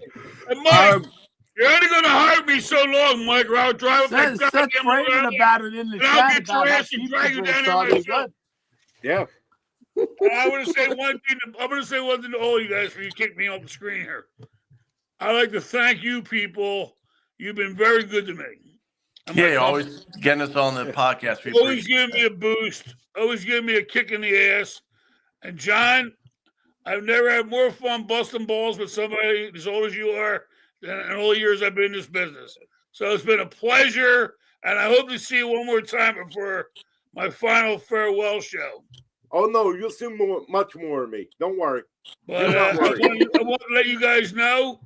Speaker 4: And Mike, you're only going to hire me so long, Mike, or I'll drive
Speaker 6: Seth raving about it in the chat.
Speaker 4: I'll get your ass and drag you down there myself.
Speaker 2: Yeah.
Speaker 4: I want to say one thing. I'm going to say one thing to all you guys before you kick me off the screen here. I'd like to thank you people. You've been very good to me.
Speaker 5: You're always getting us on the podcast.
Speaker 4: Always giving me a boost. Always giving me a kick in the ass. And John, I've never had more fun busting balls with somebody as old as you are than in all the years I've been in this business. So it's been a pleasure, and I hope to see you one more time before my final farewell show.
Speaker 2: Oh, no, you'll see much more of me. Don't worry.
Speaker 4: But I want to let you guys know,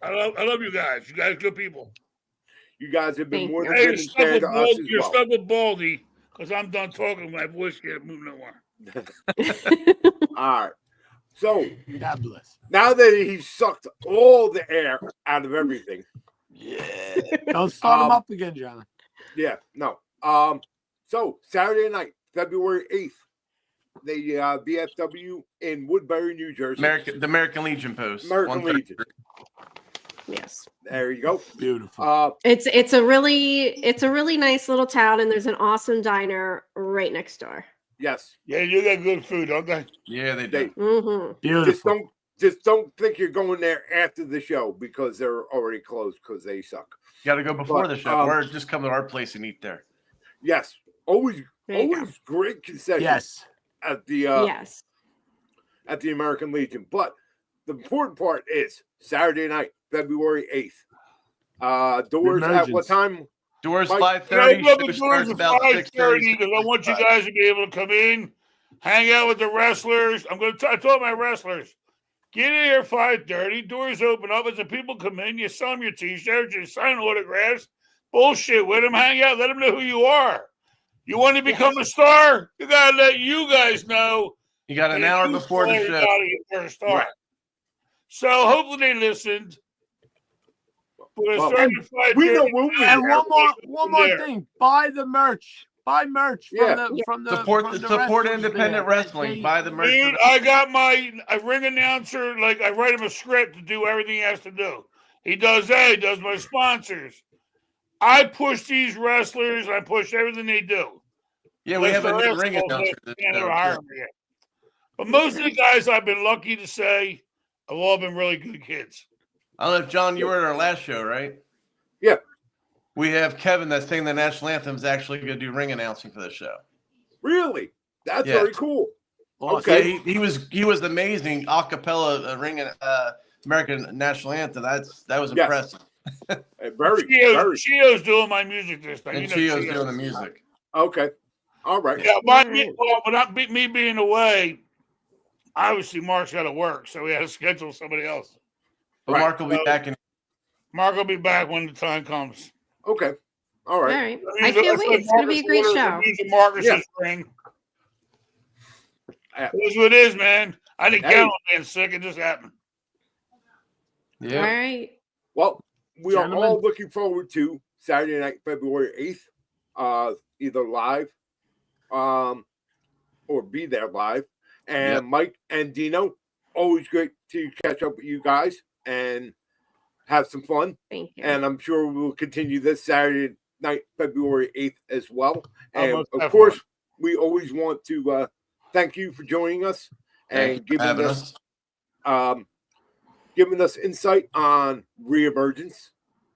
Speaker 4: I love you guys. You guys are good people.
Speaker 2: You guys have been more than good and fair to us as well.
Speaker 4: You're stuck with Baldy because I'm done talking. My voice can't move no more.
Speaker 2: All right. So,
Speaker 6: God bless.
Speaker 2: Now that he's sucked all the air out of everything.
Speaker 6: Yeah. Don't start him up again, John.
Speaker 2: Yeah, no. So, Saturday night, February 8th, the VFW in Woodbury, New Jersey.
Speaker 5: The American Legion post.
Speaker 2: American Legion.
Speaker 3: Yes.
Speaker 2: There you go.
Speaker 6: Beautiful.
Speaker 3: It's a really nice little town, and there's an awesome diner right next door.
Speaker 2: Yes.
Speaker 4: Yeah, you got good food, don't they?
Speaker 5: Yeah, they do.
Speaker 3: Mm-hmm.
Speaker 6: Beautiful.
Speaker 2: Just don't think you're going there after the show because they're already closed because they suck.
Speaker 5: You got to go before the show, or just come to our place and eat there.
Speaker 2: Yes. Always great concessions.
Speaker 6: Yes.
Speaker 2: At the at the American Legion. But the important part is Saturday night, February 8th. Doors at what time?
Speaker 5: Doors 5:30.
Speaker 4: Starts about 6:30 because I want you guys to be able to come in, hang out with the wrestlers. I told my wrestlers, get in here 5:30. Doors open up as the people come in. You sell them your T-shirts, you sign autographs, bullshit with them, hang out, let them know who you are. You want to become a star? You gotta let you guys know.
Speaker 5: You got an hour before the show.
Speaker 2: Right.
Speaker 4: So hopefully they listened.
Speaker 2: We know we'll be
Speaker 6: and
Speaker 2: there.
Speaker 6: one more thing. Buy the merch. Buy merch from the
Speaker 5: support independent wrestling. Buy the merch.
Speaker 4: Dude, I got my ring announcer. Like I write him a script to do everything he has to do. He does that. He does my sponsors. I push these wrestlers. I push everything they do.
Speaker 5: Yeah, we have a new ring announcer.
Speaker 4: But most of the guys I've been lucky to say have all been really good kids.
Speaker 5: I don't know if John, you were at our last show, right?
Speaker 2: Yeah.
Speaker 5: we have Kevin that's saying the national anthem is actually going to do ring announcing for the show.
Speaker 2: Really? That's
Speaker 5: Yeah.
Speaker 2: very cool.
Speaker 6: Awesome.
Speaker 2: Okay.
Speaker 5: Yeah, he was amazing a cappella ring American national anthem. That was impressive.
Speaker 2: Very.
Speaker 4: Chio's doing my music this time.
Speaker 5: And Chio's doing the music.
Speaker 2: Okay. All right.
Speaker 4: Yeah, but me being away, obviously Mark's got to work, so we had to schedule somebody else.
Speaker 5: But Mark will be back in.
Speaker 4: Mark will be back when the time comes.
Speaker 2: Okay. All right.
Speaker 3: All right. I can't wait. It's going to be a great show.
Speaker 4: Marcus's ring. It is what it is, man. I didn't count on being sick. It just happened.
Speaker 5: Yeah.
Speaker 3: All right.
Speaker 2: Well, we are all looking forward to Saturday night, February 8th, either live or be there live. And Mike and Dino, always great to catch up with you guys and have some fun.
Speaker 3: Thank you.
Speaker 2: And I'm sure we'll continue this Saturday night, February 8th as well. And of
Speaker 4: course,
Speaker 2: we always want to thank you for joining us and giving us insight on Reemergence,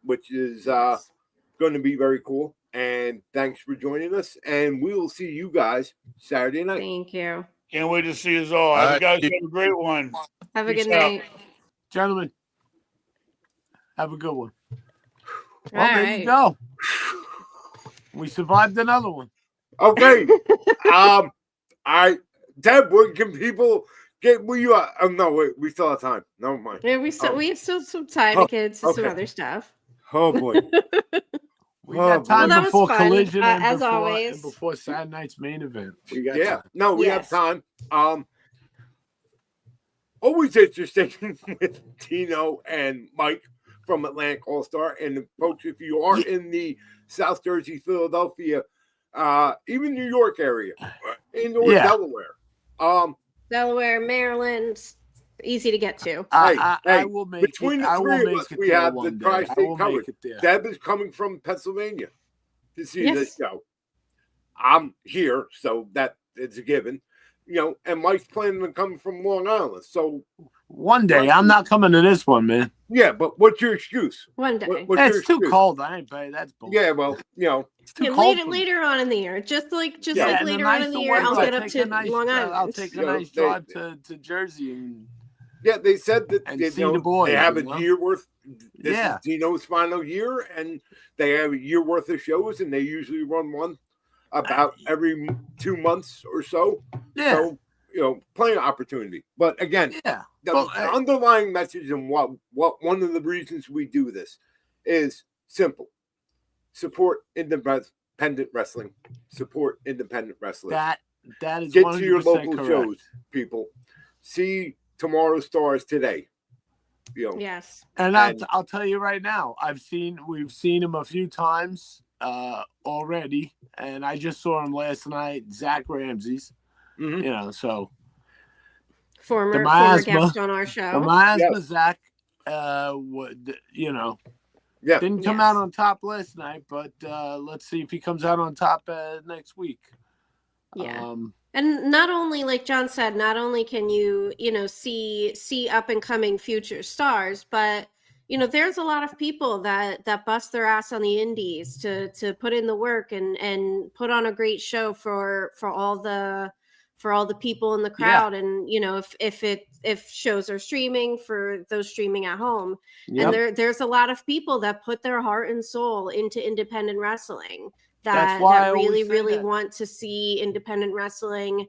Speaker 2: which is going to be very cool. And thanks for joining us. And we will see you guys Saturday night.
Speaker 3: Thank you.
Speaker 4: Can't wait to see us all. You guys have a great one.
Speaker 3: Have a good night.
Speaker 6: Gentlemen, have a good one.
Speaker 3: Well,
Speaker 6: there you go. We survived another one.
Speaker 2: Okay. Deb, where can people get where you are? Oh no, wait, we still have time. Never mind.
Speaker 3: Yeah, we have still some time to get to some other stuff.
Speaker 2: Oh boy.
Speaker 6: We got time before Collision
Speaker 3: as always.
Speaker 6: And before Saturday night's main event.
Speaker 2: We have time. Always interesting with Dino and Mike from Atlantic All-Star. And folks, if you are in the South Jersey, Philadelphia, even New York area, or Delaware.
Speaker 3: Delaware, Maryland, easy to get to.
Speaker 6: I will make
Speaker 2: between the three of us, we have the tri-state covered. Deb is coming from Pennsylvania to see this show. I'm here, so that is a given. And Mike's planning on coming from Long Island. So
Speaker 6: one day, I'm not coming to this one, man.
Speaker 2: Yeah, but what's your excuse?
Speaker 3: One day.
Speaker 6: It's too cold. I ain't paying. That's bullshit.
Speaker 2: Yeah, well,
Speaker 6: it's too cold.
Speaker 3: Later on in the year, just like later on in the year, I'll get up to Long Island.
Speaker 6: I'll take a nice drive to Jersey and
Speaker 2: they said that
Speaker 6: see the boys,
Speaker 2: they have a year worth. This is Dino's final year, and they have a year worth of shows, and they usually run one about every 2 months or so.
Speaker 6: Yeah.
Speaker 2: So, plenty of opportunity. But again, the underlying message and what one of the reasons we do this is simple. Support independent wrestling. Support independent wrestling.
Speaker 6: That is
Speaker 2: get to your local
Speaker 6: correct.
Speaker 2: shows, people. See tomorrow's stars today.
Speaker 3: Yes.
Speaker 6: And I'll tell you right now, we've seen him a few times already, and I just saw him last night, Zach Ramsey's.
Speaker 2: Mm-hmm.
Speaker 6: So
Speaker 3: former guest on our show.
Speaker 6: The miasma, Zach, didn't come out on top last night, but let's see if he comes out on top next week.
Speaker 3: Yeah. And not only, like John said, not only can you, see up and coming future stars, but there's a lot of people that bust their ass on the indies to put in the work and put on a great show for all the people in the crowd. And if shows are streaming, for those streaming at home. And there's a lot of people that put their heart and soul into independent wrestling that really want to see independent wrestling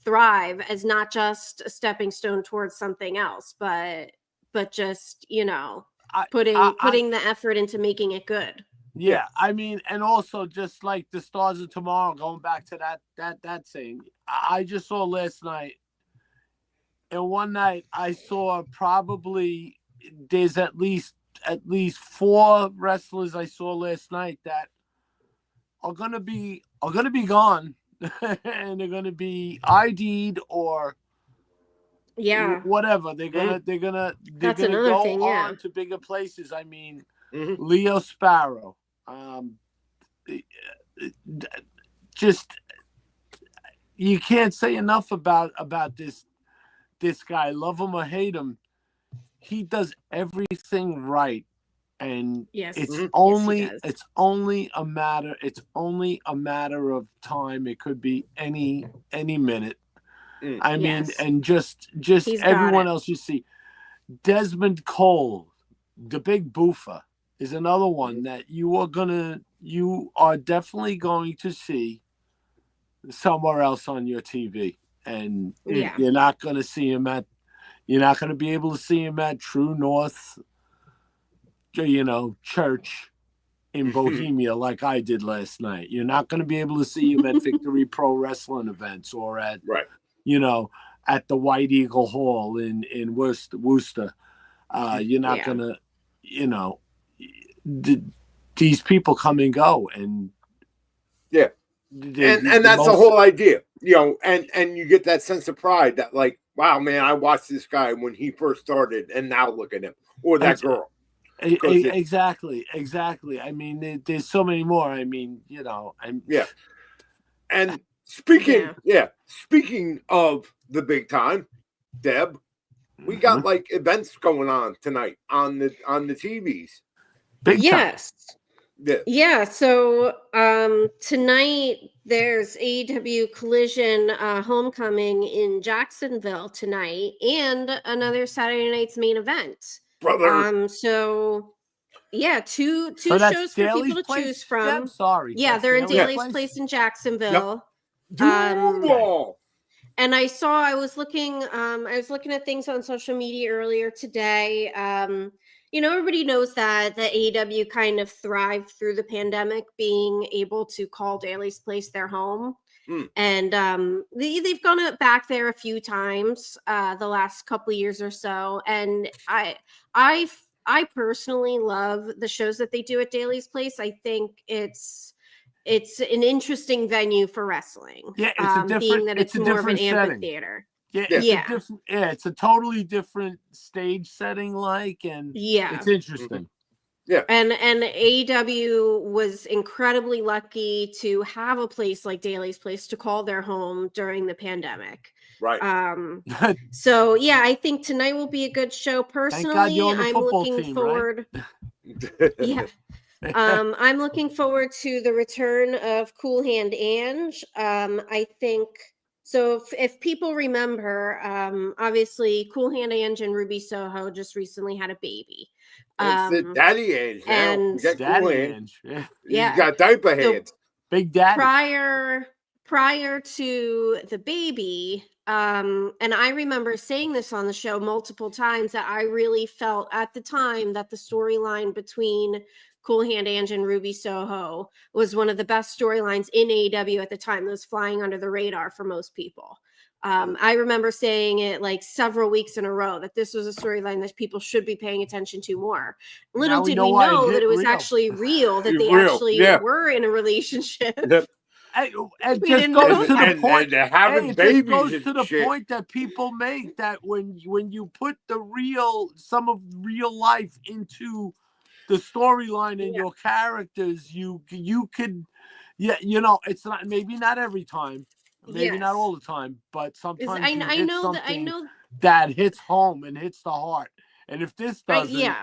Speaker 3: thrive as not just a stepping stone towards something else, but just putting the effort into making it good.
Speaker 6: Yeah, I mean, and also just like the Stars of Tomorrow, going back to that thing, I just saw last night. And one night I saw probably there's at least 4 wrestlers I saw last night that are gonna be gone, and they're gonna be ID'd or whatever. They're gonna go on to bigger places. I mean, Leo Sparrow. Just you can't say enough about this guy. Love him or hate him, he does everything right and
Speaker 3: Yes.
Speaker 6: it's
Speaker 2: Mhm.
Speaker 6: only
Speaker 3: does.
Speaker 6: it's only a matter of time. It could be any minute.
Speaker 2: Mm.
Speaker 6: I mean,
Speaker 3: Yes.
Speaker 6: and just
Speaker 3: He's got
Speaker 6: everyone
Speaker 3: it.
Speaker 6: else you see. Desmond Cole, the big boofer, is another one that you are definitely going to see somewhere else on your TV, and
Speaker 3: Yeah.
Speaker 6: you're not going to be able to see him at True North, church in Bohemia like I did last night. You're not going to be able to see him at Victory Pro Wrestling events or at
Speaker 2: Right.
Speaker 6: at the White Eagle Hall in Worcester. You're not
Speaker 3: Yeah.
Speaker 6: gonna, these people come and go, and
Speaker 2: Yeah. And that's the whole idea, and you get that sense of pride that, like, wow, man, I watched this guy when he first started, and now look at him, or that girl.
Speaker 6: Exactly. I mean, there's so many more. I mean,
Speaker 2: Yeah. And speaking of the big time, Deb, we got like events going on tonight on the TVs.
Speaker 6: Big
Speaker 3: Yes.
Speaker 2: Yeah.
Speaker 3: Yeah. So tonight there's AEW Collision Homecoming in Jacksonville tonight, and another Saturday night's main event.
Speaker 2: Brother.
Speaker 3: So yeah, two
Speaker 6: So that's
Speaker 3: shows for
Speaker 6: Daly's
Speaker 3: people to
Speaker 6: place,
Speaker 3: choose from.
Speaker 6: Deb? Sorry.
Speaker 3: Yeah,
Speaker 6: That's
Speaker 3: they're in
Speaker 6: Daly's
Speaker 3: Daly's place in Jacksonville.
Speaker 2: Duval.
Speaker 3: And I was looking at things on social media earlier today. Everybody knows that the AEW kind of thrived through the pandemic, being able to call Daly's place their home. And they've gone back there a few times the last couple of years or so. And I personally love the shows that they do at Daly's place. I think it's an interesting venue for wrestling.
Speaker 6: Yeah, it's a different.
Speaker 3: Being that it's more of an
Speaker 6: setting.
Speaker 3: amphitheater.
Speaker 6: It's a totally different stage setting, and it's interesting.
Speaker 2: Yeah.
Speaker 3: And AEW was incredibly lucky to have a place like Daly's place to call their home during the pandemic.
Speaker 2: Right.
Speaker 3: So yeah, I think tonight will be a good show. Personally,
Speaker 6: Thank God you're on the
Speaker 3: I'm
Speaker 6: football
Speaker 3: looking
Speaker 6: team,
Speaker 3: forward.
Speaker 6: Right?
Speaker 3: Yeah. I'm looking forward to the return of Cool Hand Ange. I think so. If people remember, obviously Cool Hand Ange and Ruby Soho just recently had a baby.
Speaker 2: It's the daddy Ange now.
Speaker 3: And
Speaker 6: Daddy Ange.
Speaker 3: Yeah.
Speaker 2: He's got diaper hands.
Speaker 6: Big daddy.
Speaker 3: Prior to the baby, and I remember saying this on the show multiple times, that I really felt at the time that the storyline between Cool Hand Ange and Ruby Soho was one of the best storylines in AEW at the time. That was flying under the radar for most people. I remember saying it like several weeks in a row that this was a storyline that people should be paying attention to more. Little did we know that it was actually real, that they actually were in a relationship.
Speaker 6: It just goes to the point. It goes to the point that people make, that when you put some of real life into the storyline and your characters, you could, it's not, maybe not every time, maybe not all the time, but sometimes I know that hits home and hits the heart. And if this doesn't,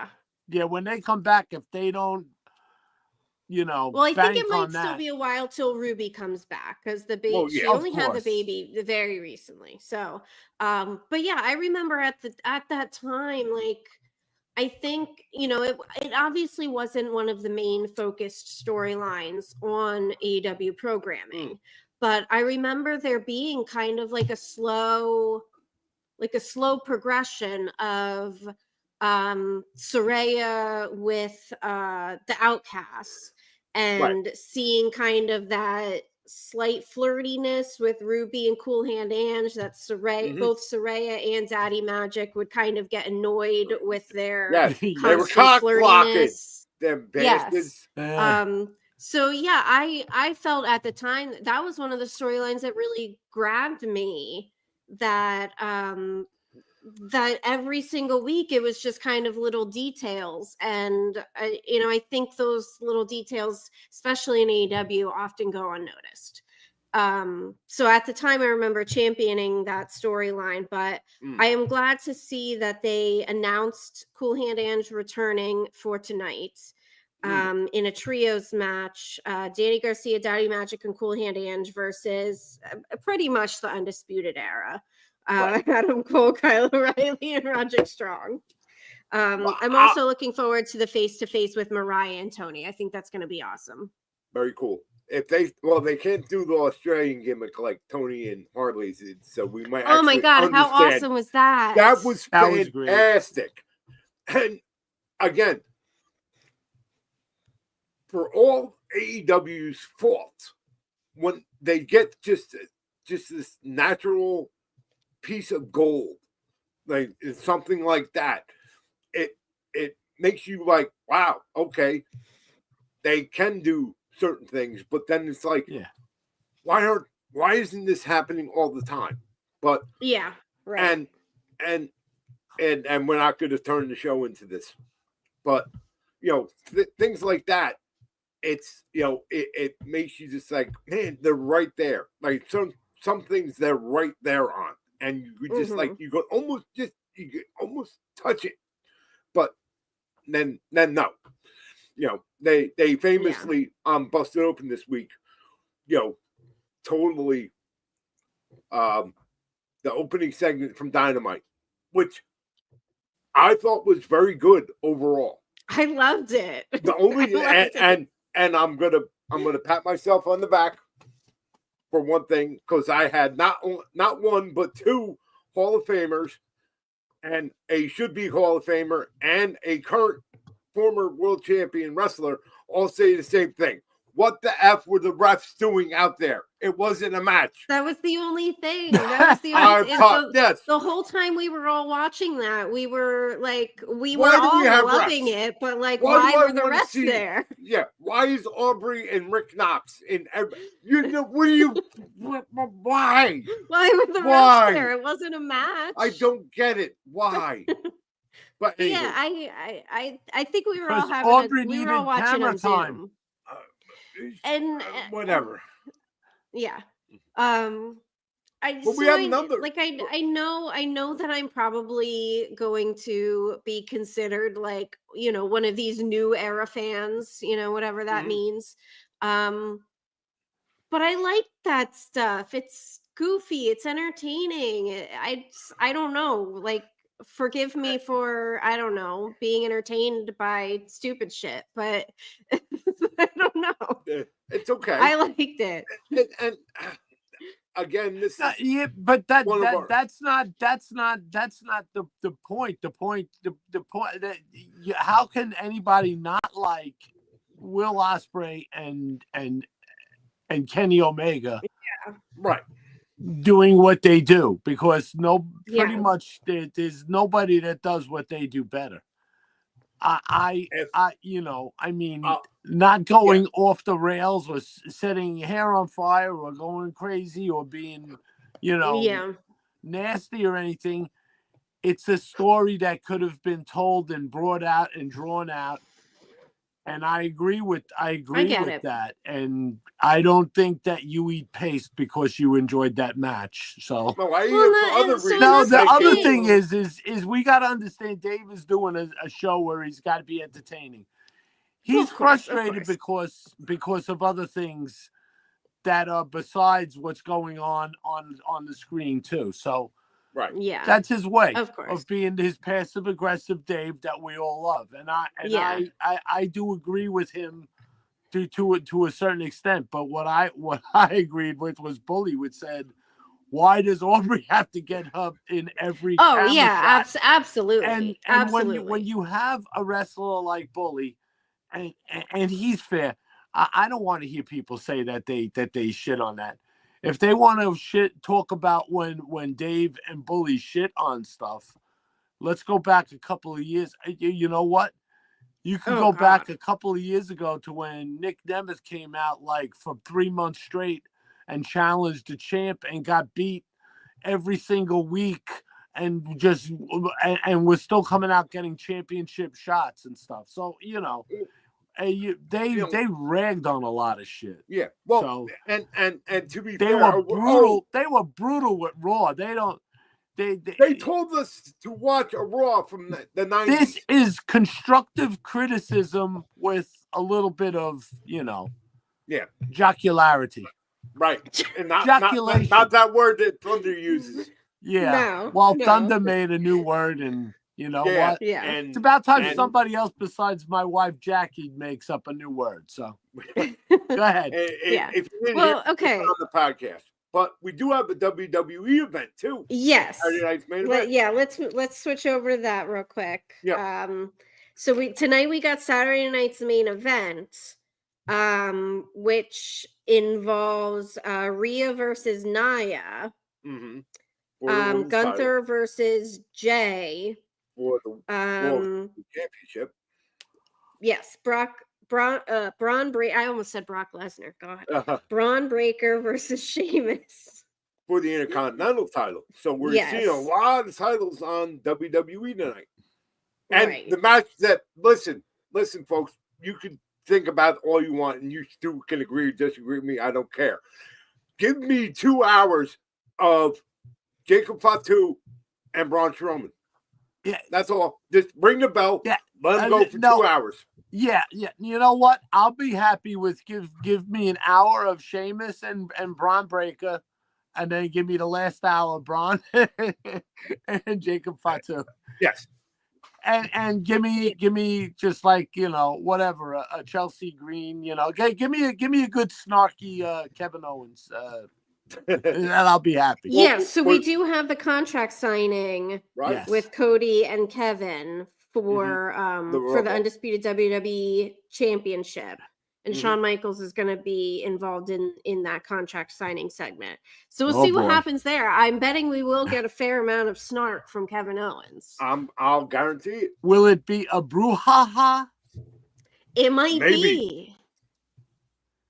Speaker 6: when they come back, if they don't, well, I think it might still
Speaker 3: be a while till Ruby comes back, because the baby, she only had the baby very recently. So, but yeah, I remember at that time, like, I think, it obviously wasn't one of the main focused storylines on AEW programming, but I remember there being kind of like a slow progression of Saraya with the Outcasts, and seeing kind of that slight flirtiness with Ruby and Cool Hand Ange, that both Saraya and Daddy Magic would kind of get annoyed with their
Speaker 2: they were cock blocking them bastards.
Speaker 3: So yeah, I felt at the time that was one of the storylines that really grabbed me, that that every single week it was just kind of little details, and I think those little details, especially in AEW, often go unnoticed. So at the time, I remember championing that storyline, but I am glad to see that they announced Cool Hand Ange returning for tonight in a trios match. Danny Garcia, Daddy Magic, and Cool Hand Ange versus pretty much the Undisputed Era. Adam Cole, Kyle O'Reilly, and Roderick Strong. I'm also looking forward to the face-to-face with Mariah and Tony. I think that's going to be awesome.
Speaker 2: Very cool. If they can't do the Australian gimmick like Tony and Harley's did, so we might.
Speaker 3: Oh my God,
Speaker 2: understand.
Speaker 3: how awesome was that?
Speaker 2: That was fantastic. And again, for all AEW's faults, when they get just this natural piece of gold, like something like that, it makes you like, wow, okay, they can do certain things, but then it's like, why isn't this happening all the time? But
Speaker 3: yeah, right.
Speaker 2: And we're not going to turn the show into this, but things like that, it's it makes you just like, man, they're right there. Like some things they're right there on, and you just like you could almost touch it, but then no. They famously busted open this week, totally the opening segment from Dynamite, which I thought was very good overall.
Speaker 3: I loved it.
Speaker 2: The only and I'm gonna pat myself on the back for one thing, because I had not one but two Hall of Famers and a should-be Hall of Famer and a current former world champion wrestler all say the same thing. What the F were the refs doing out there? It wasn't a match.
Speaker 3: That was the only thing. That was the only
Speaker 2: yes.
Speaker 3: The whole time we were all watching that, we were like, we were all loving it, but like, why were the refs there?
Speaker 2: Yeah. Why is Aubrey and Rick Knox in every, why?
Speaker 3: Why were the refs there? It wasn't a match.
Speaker 2: I don't get it. Why? But anyway.
Speaker 3: Yeah, I think we were all having we were all watching on Zoom. And
Speaker 2: whatever.
Speaker 3: Yeah.
Speaker 2: We have another.
Speaker 3: Like I know that I'm probably going to be considered like, one of these new era fans, whatever that means. But I like that stuff. It's goofy, it's entertaining. I don't know, like, forgive me for, I don't know, being entertained by stupid shit, but I don't know.
Speaker 2: It's okay.
Speaker 3: I liked it.
Speaker 2: And again, this
Speaker 6: is but that's not the point. The point that how can anybody not like Will Ospreay and Kenny Omega?
Speaker 2: Yeah, right.
Speaker 6: Doing what they do, because pretty much there's nobody that does what they do better. Not going off the rails or setting hair on fire or going crazy or being, nasty or anything. It's a story that could have been told and brought out and drawn out. And I agree with that. And I don't think that you eat paste because you enjoyed that match. So the other thing is we got to understand Dave is doing a show where he's got to be entertaining. He's frustrated because of other things that are besides what's going on the screen too. So
Speaker 2: right,
Speaker 3: yeah,
Speaker 6: that's his way
Speaker 3: of
Speaker 6: being his passive aggressive Dave that we all love, and I do agree with him to a certain extent. But what I agreed with was Bully would said, why does Aubrey have to get up in every?
Speaker 3: Oh yeah, absolutely.
Speaker 6: And
Speaker 3: absolutely.
Speaker 6: when you have a wrestler like Bully, and he's fair, I don't want to hear people say that they shit on that. If they want to talk about when Dave and Bully shit on stuff, let's go back a couple of years. You know what? You can go back a couple of years ago to when Nick Nemeth came out like for 3 months straight and challenged the champ and got beat every single week and was still coming out getting championship shots and stuff. So, they ragged on a lot of shit.
Speaker 2: Yeah. Well,
Speaker 6: So,
Speaker 2: and to be
Speaker 6: they
Speaker 2: fair,
Speaker 6: were brutal. They were brutal with Raw. They
Speaker 2: told us to watch a Raw from the 90s.
Speaker 6: This is constructive criticism with a little bit of, jocularity.
Speaker 2: Right. And not
Speaker 6: Joculation.
Speaker 2: that word that Thunder uses.
Speaker 6: Yeah.
Speaker 3: No.
Speaker 6: Thunder made a new word, and you know what?
Speaker 3: Yeah.
Speaker 6: It's about time somebody else besides my wife Jackie makes up a new word. So go ahead.
Speaker 2: If you didn't hear
Speaker 3: okay.
Speaker 2: on the podcast. But we do have a WWE event too.
Speaker 3: Yes.
Speaker 2: Saturday night's main event.
Speaker 3: Yeah, let's switch over to that real quick.
Speaker 2: Yeah.
Speaker 3: So tonight we got Saturday night's main event, which involves Rhea versus Nia.
Speaker 2: Mm-hmm.
Speaker 3: Gunther versus Jay
Speaker 2: for the World Championship.
Speaker 3: Yes, Braun I almost said Brock Lesnar. God, Braun Breaker versus Sheamus
Speaker 2: for the Intercontinental title. So we're seeing a lot of titles on WWE tonight, and the match that listen, folks, you can think about all you want, and you still can agree or disagree with me. I don't care. Give me 2 hours of Jacob Fatu and Braun Strowman.
Speaker 6: Yeah,
Speaker 2: that's all. Just ring the bell.
Speaker 6: Yeah,
Speaker 2: let them go for 2 hours.
Speaker 6: Yeah. You know what? I'll be happy with give me an hour of Sheamus and Braun Breaker, and then give me the last hour of Braun and Jacob Fatu.
Speaker 2: Yes.
Speaker 6: And give me just like whatever a Chelsea Green, give me a good snarky Kevin Owens. And I'll be happy.
Speaker 3: Yes, so we do have the contract signing with Cody and Kevin for the undisputed WWE Championship, and Shawn Michaels is going to be involved in that contract signing segment. So we'll see what happens there. I'm betting we will get a fair amount of snark from Kevin Owens.
Speaker 2: I'll guarantee it.
Speaker 6: Will it be a brouhaha?
Speaker 3: It might be.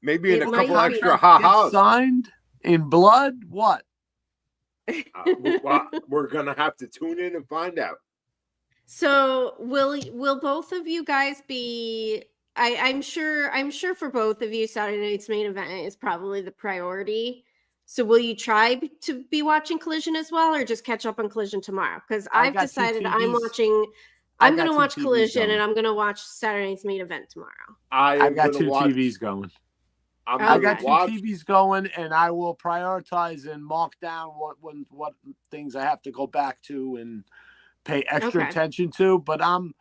Speaker 2: Maybe in a couple extra ha-has.
Speaker 6: Signed in blood? What?
Speaker 2: We're gonna have to tune in and find out.
Speaker 3: So will both of you guys be? I'm sure for both of you, Saturday night's main event is probably the priority. So will you try to be watching Collision as well, or just catch up on Collision tomorrow? Because I've decided I'm going to watch Collision, and I'm going to watch Saturday night's main event tomorrow.
Speaker 6: I've got two TVs going. I got two TVs going, and I will prioritize and mark down what things I have to go back to and pay extra attention to. But I'm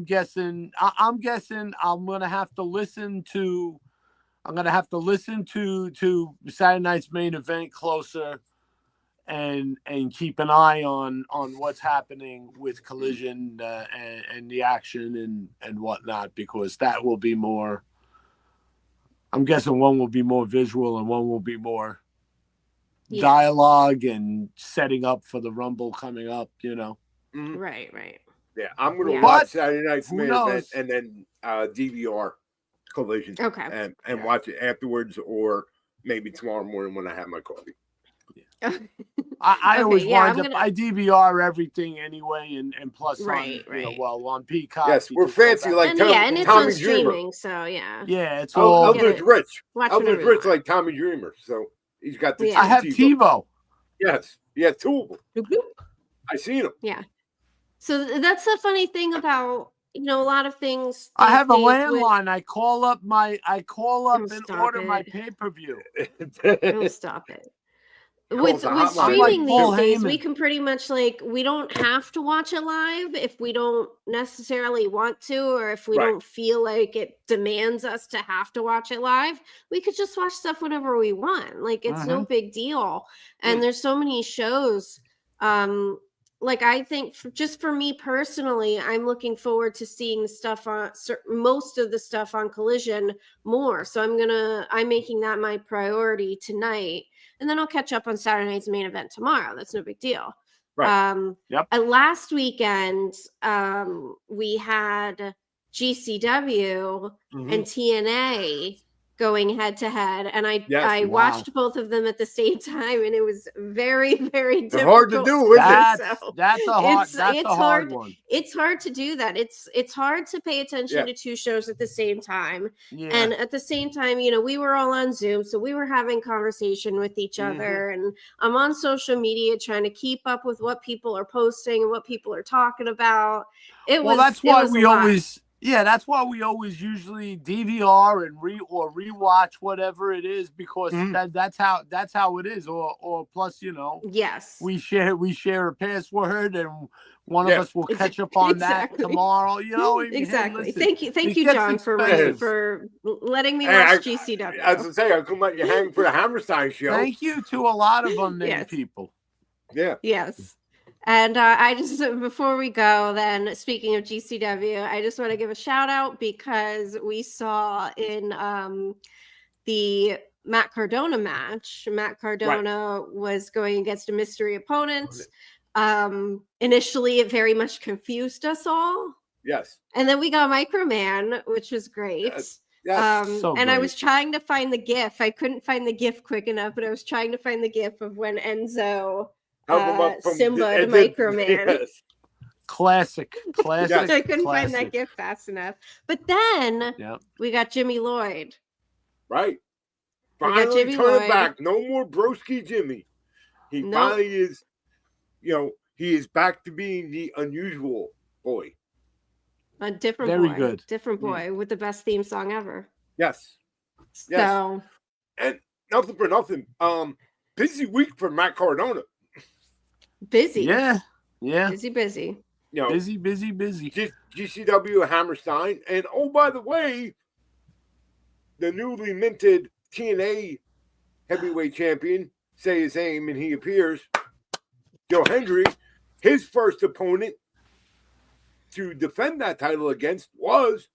Speaker 6: guessing I'm gonna have to listen to Saturday night's main event closer and keep an eye on what's happening with Collision and the action and whatnot, because that will be more. I'm guessing one will be more visual and one will be more dialogue and setting up for the Rumble coming up,
Speaker 3: Right.
Speaker 2: Yeah, I'm going to watch Saturday night's main event and then DVR Collision.
Speaker 3: Okay.
Speaker 2: And watch it afterwards, or maybe tomorrow morning when I have my coffee.
Speaker 6: Yeah. I always wind up. I DVR everything anyway, and plus on Peacock.
Speaker 2: Yes, we're fancy like
Speaker 3: and it's
Speaker 2: Tommy
Speaker 3: on streaming,
Speaker 2: Dreamer.
Speaker 3: So yeah.
Speaker 6: Yeah, it's all.
Speaker 2: Elder's rich. Elder's rich like Tommy Dreamer, so he's got the.
Speaker 6: I have TiVo.
Speaker 2: Yes, yeah, two of them. I seen them.
Speaker 3: Yeah. So that's the funny thing about a lot of things.
Speaker 6: I have a landline. I call up and order my pay-per-view.
Speaker 3: Don't stop it. With streaming these days, we can pretty much we don't have to watch it live if we don't necessarily want to, or if we don't feel like it demands us to have to watch it live. We could just watch stuff whenever we want. It's no big deal. And there's so many shows. I think just for me personally, I'm looking forward to seeing stuff on most of the stuff on Collision more. So I'm making that my priority tonight. And then I'll catch up on Saturday night's main event tomorrow. That's no big deal.
Speaker 2: Right.
Speaker 3: Last weekend, we had GCW and TNA going head to head, and I
Speaker 2: Yes,
Speaker 3: watched both of them at the same time, and it was very, very
Speaker 2: They're
Speaker 3: difficult.
Speaker 2: hard to do, isn't it?
Speaker 6: That's a hard one.
Speaker 3: It's hard to do that. It's hard to pay attention to two shows at the same time.
Speaker 6: Yeah.
Speaker 3: And at the same time, you know, we were all on Zoom, so we were having conversation with each other, and I'm on social media trying to keep up with what people are posting and what people are talking about.
Speaker 6: That's why we always usually DVR and rewatch whatever it is, because that's how it is. Or plus, you know,
Speaker 3: yes,
Speaker 6: we share a password, and one of us will catch up on that tomorrow. You know,
Speaker 3: exactly.
Speaker 6: Hey, listen,
Speaker 3: Thank you, John, for letting me watch GCW.
Speaker 2: As I say, I couldn't let you hang for the Hammerstein show.
Speaker 6: Thank you to a lot of unnamed people.
Speaker 2: Yeah.
Speaker 3: Yes. And I just, before we go, then, speaking of GCW, I just want to give a shout out because we saw in the Matt Cardona match, Matt Cardona was going against a mystery opponent. Initially, it very much confused us all.
Speaker 2: Yes.
Speaker 3: And then we got Microman, which was great.
Speaker 2: Yes.
Speaker 3: I was trying to find the GIF. I couldn't find the GIF quick enough, but I was trying to find the GIF of when Enzo Simba to Microman.
Speaker 2: Yes.
Speaker 6: Classic.
Speaker 2: Yes.
Speaker 3: I couldn't find that GIF fast enough. But then we got Jimmy Lloyd.
Speaker 2: Right. Finally turned back. No more Broski Jimmy. He finally is, you know, he is back to being the unusual boy.
Speaker 3: A different
Speaker 6: Very
Speaker 3: boy.
Speaker 6: good.
Speaker 3: Different boy with the best theme song ever.
Speaker 2: Yes.
Speaker 3: So.
Speaker 2: And nothing for nothing. Busy week for Matt Cardona.
Speaker 3: Busy.
Speaker 6: Yeah.
Speaker 3: Busy.
Speaker 2: You know,
Speaker 6: busy.
Speaker 2: GCW Hammerstein. And oh, by the way, the newly minted TNA heavyweight champion, say his name and he appears, Joe Hendry, his first opponent to defend that title against was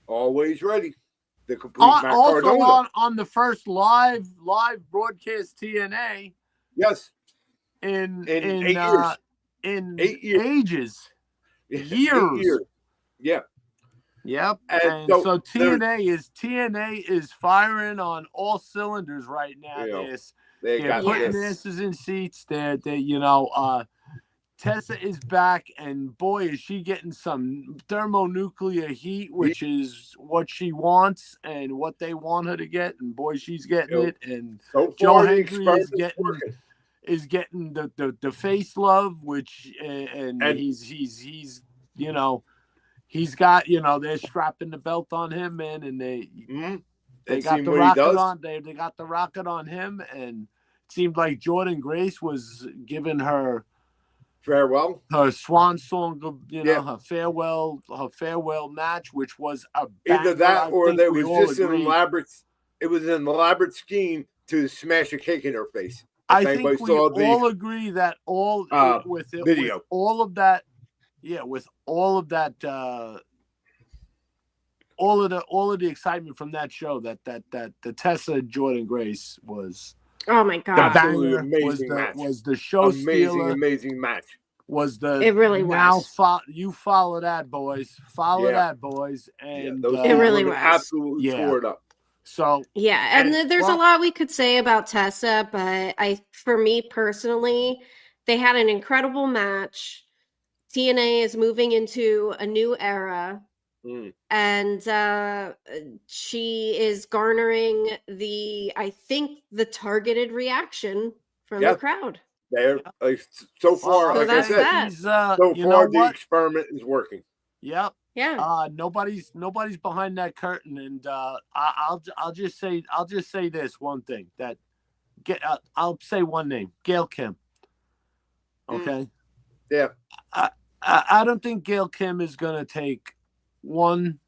Speaker 2: always ready. The complete Matt Cardona.
Speaker 6: Also on the first live broadcast TNA.
Speaker 2: Yes.
Speaker 6: In
Speaker 2: 8 years.
Speaker 6: In
Speaker 2: 8 years.
Speaker 6: Ages. Years.
Speaker 2: 8 years. Yeah.
Speaker 6: Yep. And so TNA is firing on all cylinders right now. They're putting asses in seats. They you know, Tessa is back, and boy, is she getting some thermonuclear heat, which is what she wants and what they want her to get. And boy, she's getting it. And
Speaker 2: so
Speaker 6: Joe Hendry is getting the face love, which and he's you know, he's got, you know, they're strapping the belt on him, man, and they got the rocket on. They got the rocket on him, and it seemed like Jordan Grace was giving her
Speaker 2: farewell,
Speaker 6: her swan song, you know, her farewell match, which was a
Speaker 2: either that or there was just an elaborate. It was an elaborate scheme to smash a cake in her face.
Speaker 6: I think we all agree that
Speaker 2: video,
Speaker 6: with all of that, with all of that, all of the excitement from that show, that the Tessa Jordan Grace was.
Speaker 3: Oh my God!
Speaker 2: Absolutely amazing match.
Speaker 6: Was the show stealer?
Speaker 2: Amazing match.
Speaker 3: It really was.
Speaker 6: You follow that, boys. Follow that, boys. And
Speaker 3: it really was.
Speaker 2: Absolutely tore it up.
Speaker 6: So
Speaker 3: and there's a lot we could say about Tessa, but for me personally, they had an incredible match. TNA is moving into a new era. And she is garnering the targeted reaction from the crowd.
Speaker 2: They're so far, like I said, so far the experiment is working.
Speaker 6: Yep.
Speaker 3: Yeah.
Speaker 6: Nobody's behind that curtain, and I'll just say this one thing, that I'll say one name, Gail Kim. Okay.
Speaker 2: Yeah.
Speaker 6: I don't think Gail Kim is gonna take one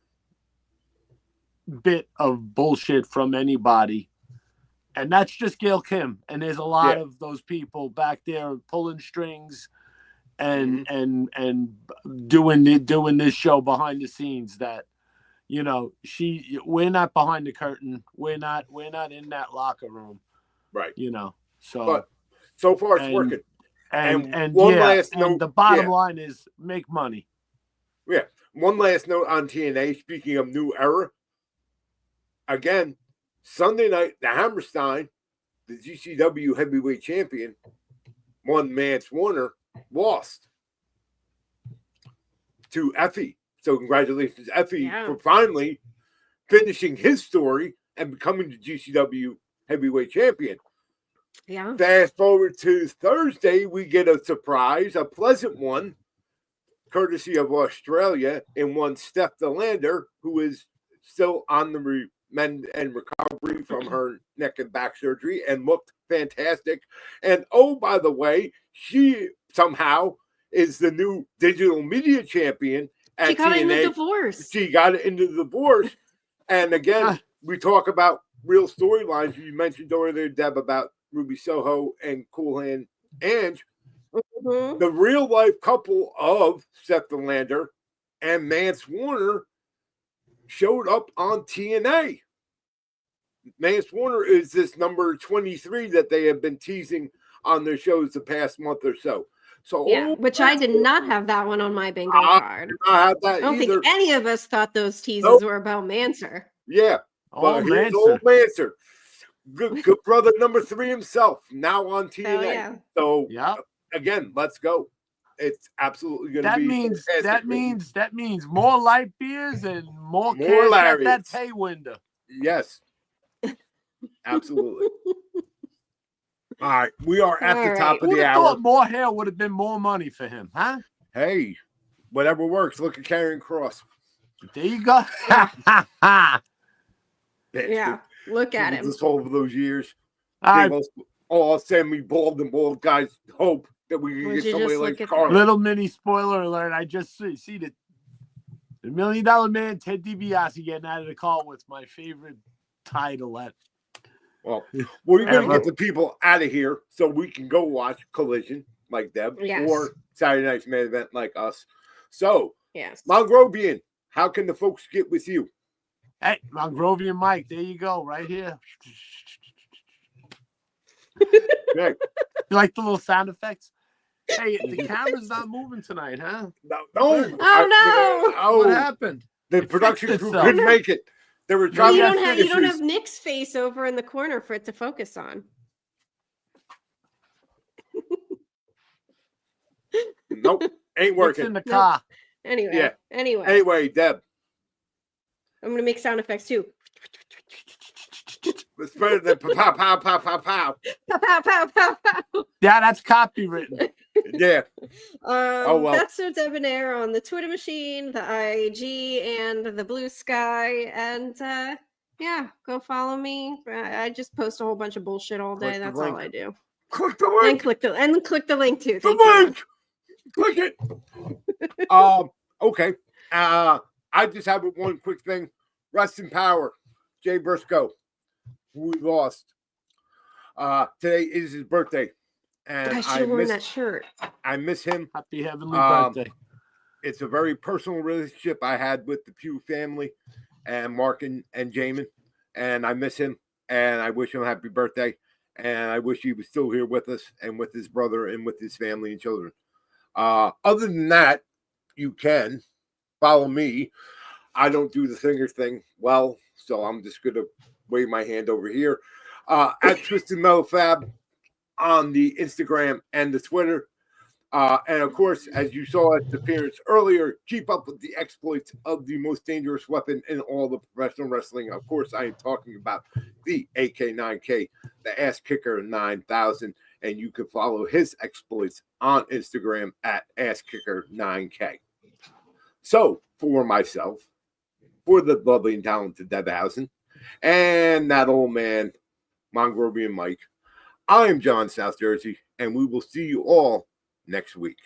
Speaker 6: bit of bullshit from anybody, and that's just Gail Kim. And there's a lot of those people back there pulling strings and doing this show behind the scenes that, you know, we're not behind the curtain, we're not in that locker room,
Speaker 2: right?
Speaker 6: You know,
Speaker 2: but so far it's working.
Speaker 6: And one last note, the bottom line is make money.
Speaker 2: Yeah. One last note on TNA. Speaking of new era, again, Sunday night, the Hammerstein, the GCW heavyweight champion, one Mance Warner, lost to Effie. So congratulations, Effie, for finally finishing his story and becoming the GCW heavyweight champion.
Speaker 3: Yeah.
Speaker 2: Fast forward to Thursday, we get a surprise, a pleasant one, courtesy of Australia, in one Steph DeLander, who is still on the mend and recovery from her neck and back surgery and looked fantastic. And oh, by the way, she somehow is the new digital media champion at
Speaker 3: She got
Speaker 2: TNA.
Speaker 3: in the divorce.
Speaker 2: She got into the divorce. And again, we talk about real storylines. You mentioned earlier, Deb, about Ruby Soho and Cool Hand Ange.
Speaker 3: Mm-hmm.
Speaker 2: The real life couple of Seth DeLander and Mance Warner showed up on TNA. Mance Warner is this number 23 that they have been teasing on their shows the past month or so. So,
Speaker 3: yeah, which I did not have that one on my bingo card.
Speaker 2: I don't
Speaker 3: think any of us thought those teases were about Manser.
Speaker 2: Yeah, but here's old Manser. Good brother number 3 himself, now on TNA. So again, let's go. It's absolutely going to be
Speaker 6: that means more light beers and more cash at that pay window.
Speaker 2: Yes. Absolutely. All right, we are at the top of the hour.
Speaker 6: Thought more hair would have been more money for him, huh?
Speaker 2: Hey, whatever works. Look at Karrion Kross.
Speaker 6: There you go.
Speaker 3: Yeah, look at him.
Speaker 2: This over those years. All semi-bald guys hope that we can get somebody like Carl.
Speaker 6: Little mini spoiler alert. I just see the $1 Million Man, Ted DiBiase, getting out of the car with my favorite title at.
Speaker 2: Well, we're going to get the people out of here so we can go watch Collision like Deb or Saturday Night's Main Event like us. So, Mongrovian, how can the folks get with you?
Speaker 6: Hey, Mongrovian Mike, there you go, right here. You like the little sound effects? Hey, the camera's not moving tonight, huh?
Speaker 2: No.
Speaker 3: Oh,
Speaker 6: what happened?
Speaker 2: The production crew couldn't make it. They were trying
Speaker 3: you don't have Nick's face over in the corner for it to focus on.
Speaker 2: Nope, ain't working.
Speaker 6: It's in the car.
Speaker 3: Anyway,
Speaker 2: Deb.
Speaker 3: I'm gonna make sound effects too.
Speaker 2: It's better than pow pow pow pow pow.
Speaker 3: Pow pow pow pow.
Speaker 6: Yeah, that's copywritten.
Speaker 2: Yeah.
Speaker 3: That's so debonair on the Twitter machine, the IG, and the Blue Sky, and go follow me. I just post a whole bunch of bullshit all day. That's all I do.
Speaker 2: Click the link.
Speaker 3: And click the link too.
Speaker 2: The link. Click it. Okay. I just have one quick thing. Rest in power, Jay Briscoe, who we lost. Today is his birthday. And
Speaker 3: I should have worn that shirt.
Speaker 2: I miss him.
Speaker 6: Happy heavenly birthday.
Speaker 2: It's a very personal relationship I had with the Pugh family and Mark and Jamin. And I miss him. And I wish him a happy birthday. And I wish he was still here with us and with his brother and with his family and children. Other than that, you can follow me. I don't do the finger thing well, so I'm just going to wave my hand over here. At Twisted Metal Fab on the Instagram and the Twitter. And of course, as you saw at the appearance earlier, keep up with the exploits of the most dangerous weapon in all the professional wrestling. Of course, I am talking about the AK9K, the Ass Kicker 9000. And you can follow his exploits on Instagram at AssKicker9K. So, for myself, for the lovely and talented Debhausen, and that old man, Mongrovian Mike, I am John, South Jersey, and we will see you all next week.